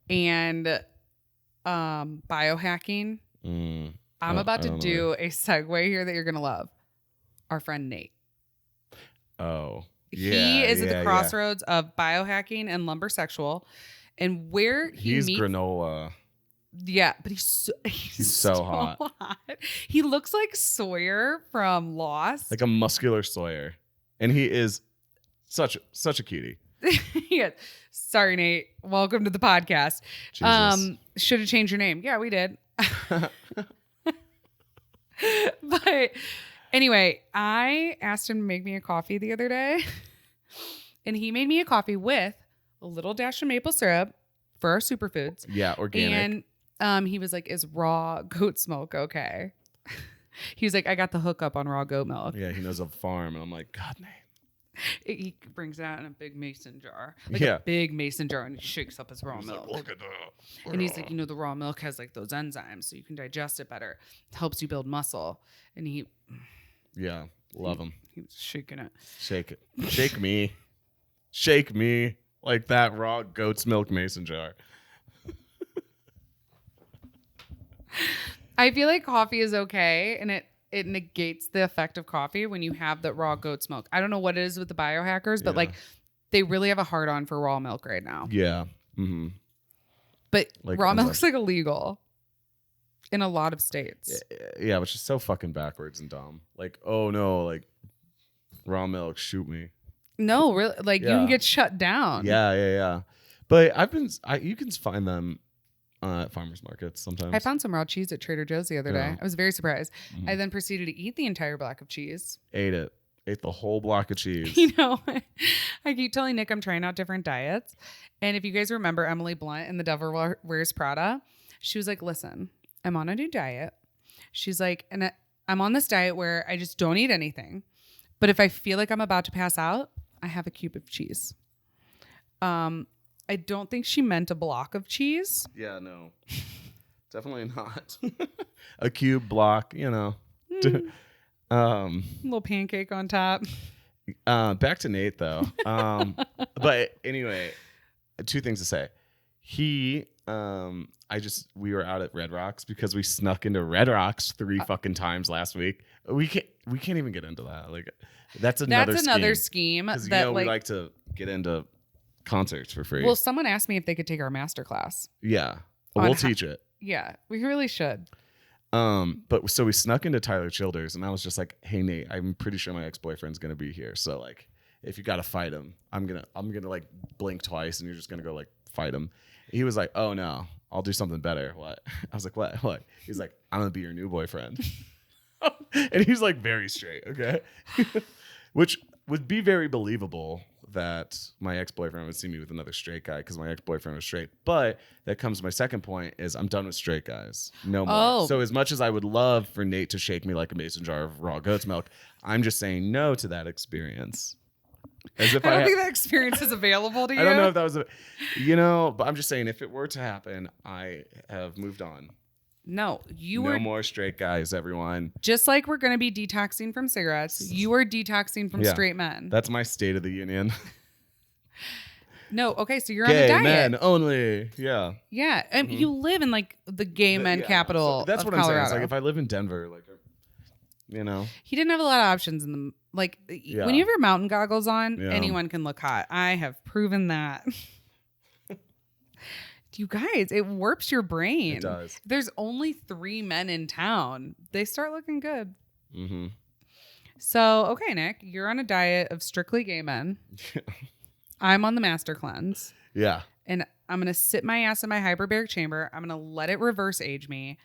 Speaker 2: and biohacking, I'm about to do a segue here that you're going to love. Our friend Nate.
Speaker 1: Oh.
Speaker 2: He is at the crossroads of biohacking and lumbersexual. And where
Speaker 1: he's granola.
Speaker 2: Yeah, but he's
Speaker 1: so hot.
Speaker 2: He looks like Sawyer from Lost.
Speaker 1: Like a muscular Sawyer. And he is such a cutie.
Speaker 2: Yeah. Sorry, Nate. Welcome to the podcast.
Speaker 1: Jesus.
Speaker 2: Should have changed your name. Yeah, we did. But anyway, I asked him to make me a coffee the other day, and he made me a coffee with a little dash of maple syrup for our superfoods.
Speaker 1: Yeah, organic.
Speaker 2: And he was like, "Is raw goat's milk okay?" He was like, "I got the hookup on raw goat milk."
Speaker 1: Yeah, he knows a farm, and I'm like, God, Nate.
Speaker 2: He brings it out in a big mason jar, like a big mason jar, and he shakes up his raw milk.
Speaker 1: Like, look at that.
Speaker 2: And he's like, the raw milk has like those enzymes, so you can digest it better. It helps you build muscle. And
Speaker 1: yeah, love him.
Speaker 2: He was shaking it.
Speaker 1: Shake it. Shake me like that raw goat's milk mason jar.
Speaker 2: I feel like coffee is okay, and it negates the effect of coffee when you have the raw goat's milk. I don't know what it is with the biohackers, but like they really have a hard on for raw milk right now.
Speaker 1: Yeah. Mm-hmm.
Speaker 2: But like, raw milk's like illegal in a lot of states.
Speaker 1: Yeah, which is so fucking backwards and dumb. Like, oh no, like raw milk, shoot me.
Speaker 2: No, really, like you
Speaker 1: Yeah.
Speaker 2: can get shut down.
Speaker 1: Yeah. But you can find them at farmers markets sometimes.
Speaker 2: I found some raw cheese at Trader Joe's the other day. I was very surprised.
Speaker 1: Mhm.
Speaker 2: I then proceeded to eat the entire block of cheese.
Speaker 1: Ate the whole block of cheese.
Speaker 2: You know, I keep telling Nick I'm trying out different diets. And if you guys remember Emily Blunt in The Devil Wears Prada, she was like, listen, I'm on a new diet. She's like, and I'm on this diet where I just don't eat anything. But if I feel like I'm about to pass out, I have a cube of cheese. I don't think she meant a block of cheese.
Speaker 1: Yeah, no. Definitely not. A cube block, you know.
Speaker 2: Little pancake on top.
Speaker 1: Back to Nate though. But anyway, two things to say. We were out at Red Rocks because we snuck into Red Rocks 3 fucking times last week. We can't even get into that. Like that's another
Speaker 2: scheme
Speaker 1: because
Speaker 2: that
Speaker 1: we like to get into concerts for free.
Speaker 2: Well, someone asked me if they could take our master class.
Speaker 1: Yeah, we'll teach it.
Speaker 2: Yeah, we really should.
Speaker 1: But so we snuck into Tyler Childers, and I was just like, "Hey Nate, I'm pretty sure my ex-boyfriend's gonna be here. So like, if you gotta fight him, I'm gonna like blink twice, and you're just gonna go like fight him." He was like, "Oh no, I'll do something better." What? I was like, "What?" He's like, "I'm gonna be your new boyfriend," and he's like very straight, okay, which would be very believable that my ex-boyfriend would see me with another straight guy because my ex-boyfriend was straight. But that comes to my second point is I'm done with straight guys. No more.
Speaker 2: Oh.
Speaker 1: So as much as I would love for Nate to shake me like a mason jar of raw goat's milk, I'm just saying no to that experience. As if
Speaker 2: I don't think that experience is available to you.
Speaker 1: I don't know if that was but I'm just saying if it were to happen, I have moved on.
Speaker 2: No,
Speaker 1: no more straight guys, everyone.
Speaker 2: Just like we're going to be detoxing from cigarettes, you are detoxing from straight men.
Speaker 1: That's my state of the union.
Speaker 2: No, okay, so you're
Speaker 1: Gay
Speaker 2: on a diet.
Speaker 1: men only. Yeah.
Speaker 2: Yeah, and you live in like the gay men capital
Speaker 1: so that's
Speaker 2: of
Speaker 1: what
Speaker 2: Colorado.
Speaker 1: I'm saying. It's like if I live in Denver, like,
Speaker 2: He didn't have a lot of options in the when you have your mountain goggles on, anyone can look hot. I have proven that. You guys, it warps your brain.
Speaker 1: It does.
Speaker 2: There's only 3 men in town. They start looking good.
Speaker 1: Mm-hmm.
Speaker 2: So, okay, Nick, you're on a diet of strictly gay men. I'm on the master cleanse.
Speaker 1: Yeah.
Speaker 2: And I'm going to sit my ass in my hyperbaric chamber. I'm going to let it reverse age me.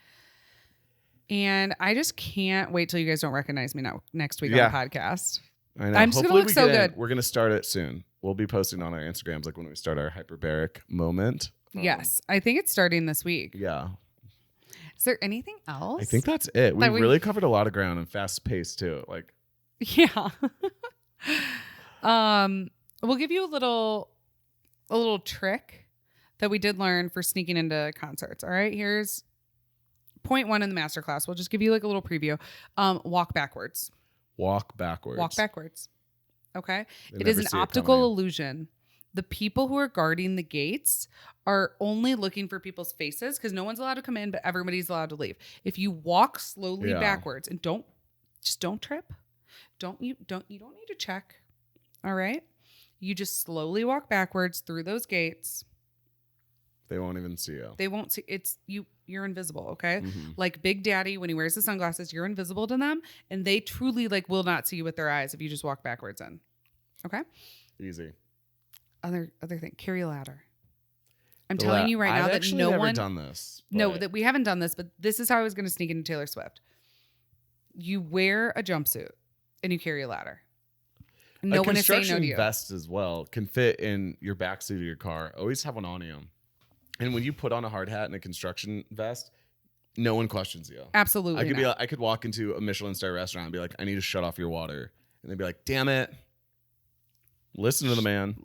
Speaker 2: And I just can't wait till you guys don't recognize me next week on the podcast.
Speaker 1: I know.
Speaker 2: I'm just going to look so good.
Speaker 1: We're going to start it soon. We'll be posting on our Instagrams like when we start our hyperbaric moment.
Speaker 2: Yes. I think it's starting this week.
Speaker 1: Yeah.
Speaker 2: Is there anything else?
Speaker 1: I think that's it. We really covered a lot of ground and fast paced too. Like,
Speaker 2: yeah. We'll give you a little trick that we did learn for sneaking into concerts. All right. Here's point 1 in the masterclass. We'll just give you like a little preview. Walk backwards.
Speaker 1: Walk backwards.
Speaker 2: Walk backwards. Okay. It is an optical illusion. The people who are guarding the gates are only looking for people's faces because no one's allowed to come in, but everybody's allowed to leave. If you walk slowly backwards and don't trip, you don't need to check. All right. You just slowly walk backwards through those gates.
Speaker 1: They won't even see you.
Speaker 2: They won't see you're invisible. Okay.
Speaker 1: Mm-hmm.
Speaker 2: Like Big Daddy, when he wears the sunglasses, you're invisible to them and they truly will not see you with their eyes if you just walk backwards in. Okay.
Speaker 1: Easy.
Speaker 2: Other thing, carry a ladder. I'm telling you right now that no one
Speaker 1: done this.
Speaker 2: No, that we haven't done this, but this is how I was going to sneak into Taylor Swift. You wear a jumpsuit and you carry a ladder. No one is saying no to you.
Speaker 1: A construction vest as well can fit in your backseat of your car. Always have one on you. And when you put on a hard hat and a construction vest, no one questions you.
Speaker 2: Absolutely.
Speaker 1: I could walk into a Michelin star restaurant and be like, I need to shut off your water. And they'd be like, damn it. Listen to the man.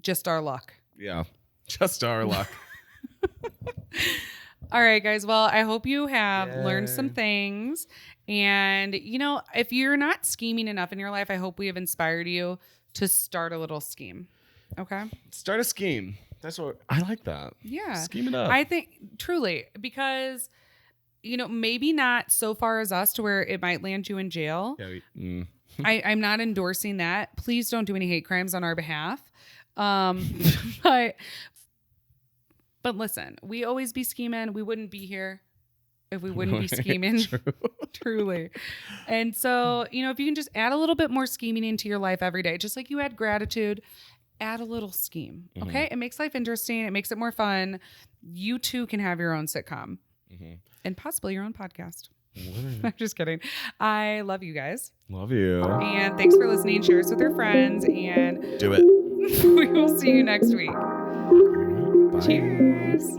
Speaker 2: Just our luck.
Speaker 1: Yeah. Just our luck.
Speaker 2: All right, guys. Well, I hope you have learned some things. And, if you're not scheming enough in your life, I hope we have inspired you to start a little scheme. Okay?
Speaker 1: Start a scheme. That's what I like that.
Speaker 2: Yeah.
Speaker 1: Scheme it up.
Speaker 2: I think truly because, maybe not so far as us to where it might land you in jail.
Speaker 1: Yeah,
Speaker 2: I'm not endorsing that. Please don't do any hate crimes on our behalf. But listen, we always be scheming. We wouldn't be here if we wouldn't be scheming.
Speaker 1: True.
Speaker 2: Truly. And so, you know, if you can just add a little bit more scheming into your life every day, just like you add gratitude, add a little scheme. Okay. It makes life interesting. It makes it more fun. You too can have your own sitcom and possibly your own podcast. I'm just kidding. I love you guys.
Speaker 1: Love you.
Speaker 2: And thanks for listening. Share us with your friends and
Speaker 1: Do it.
Speaker 2: we will see you next week.
Speaker 1: Bye.
Speaker 2: Cheers.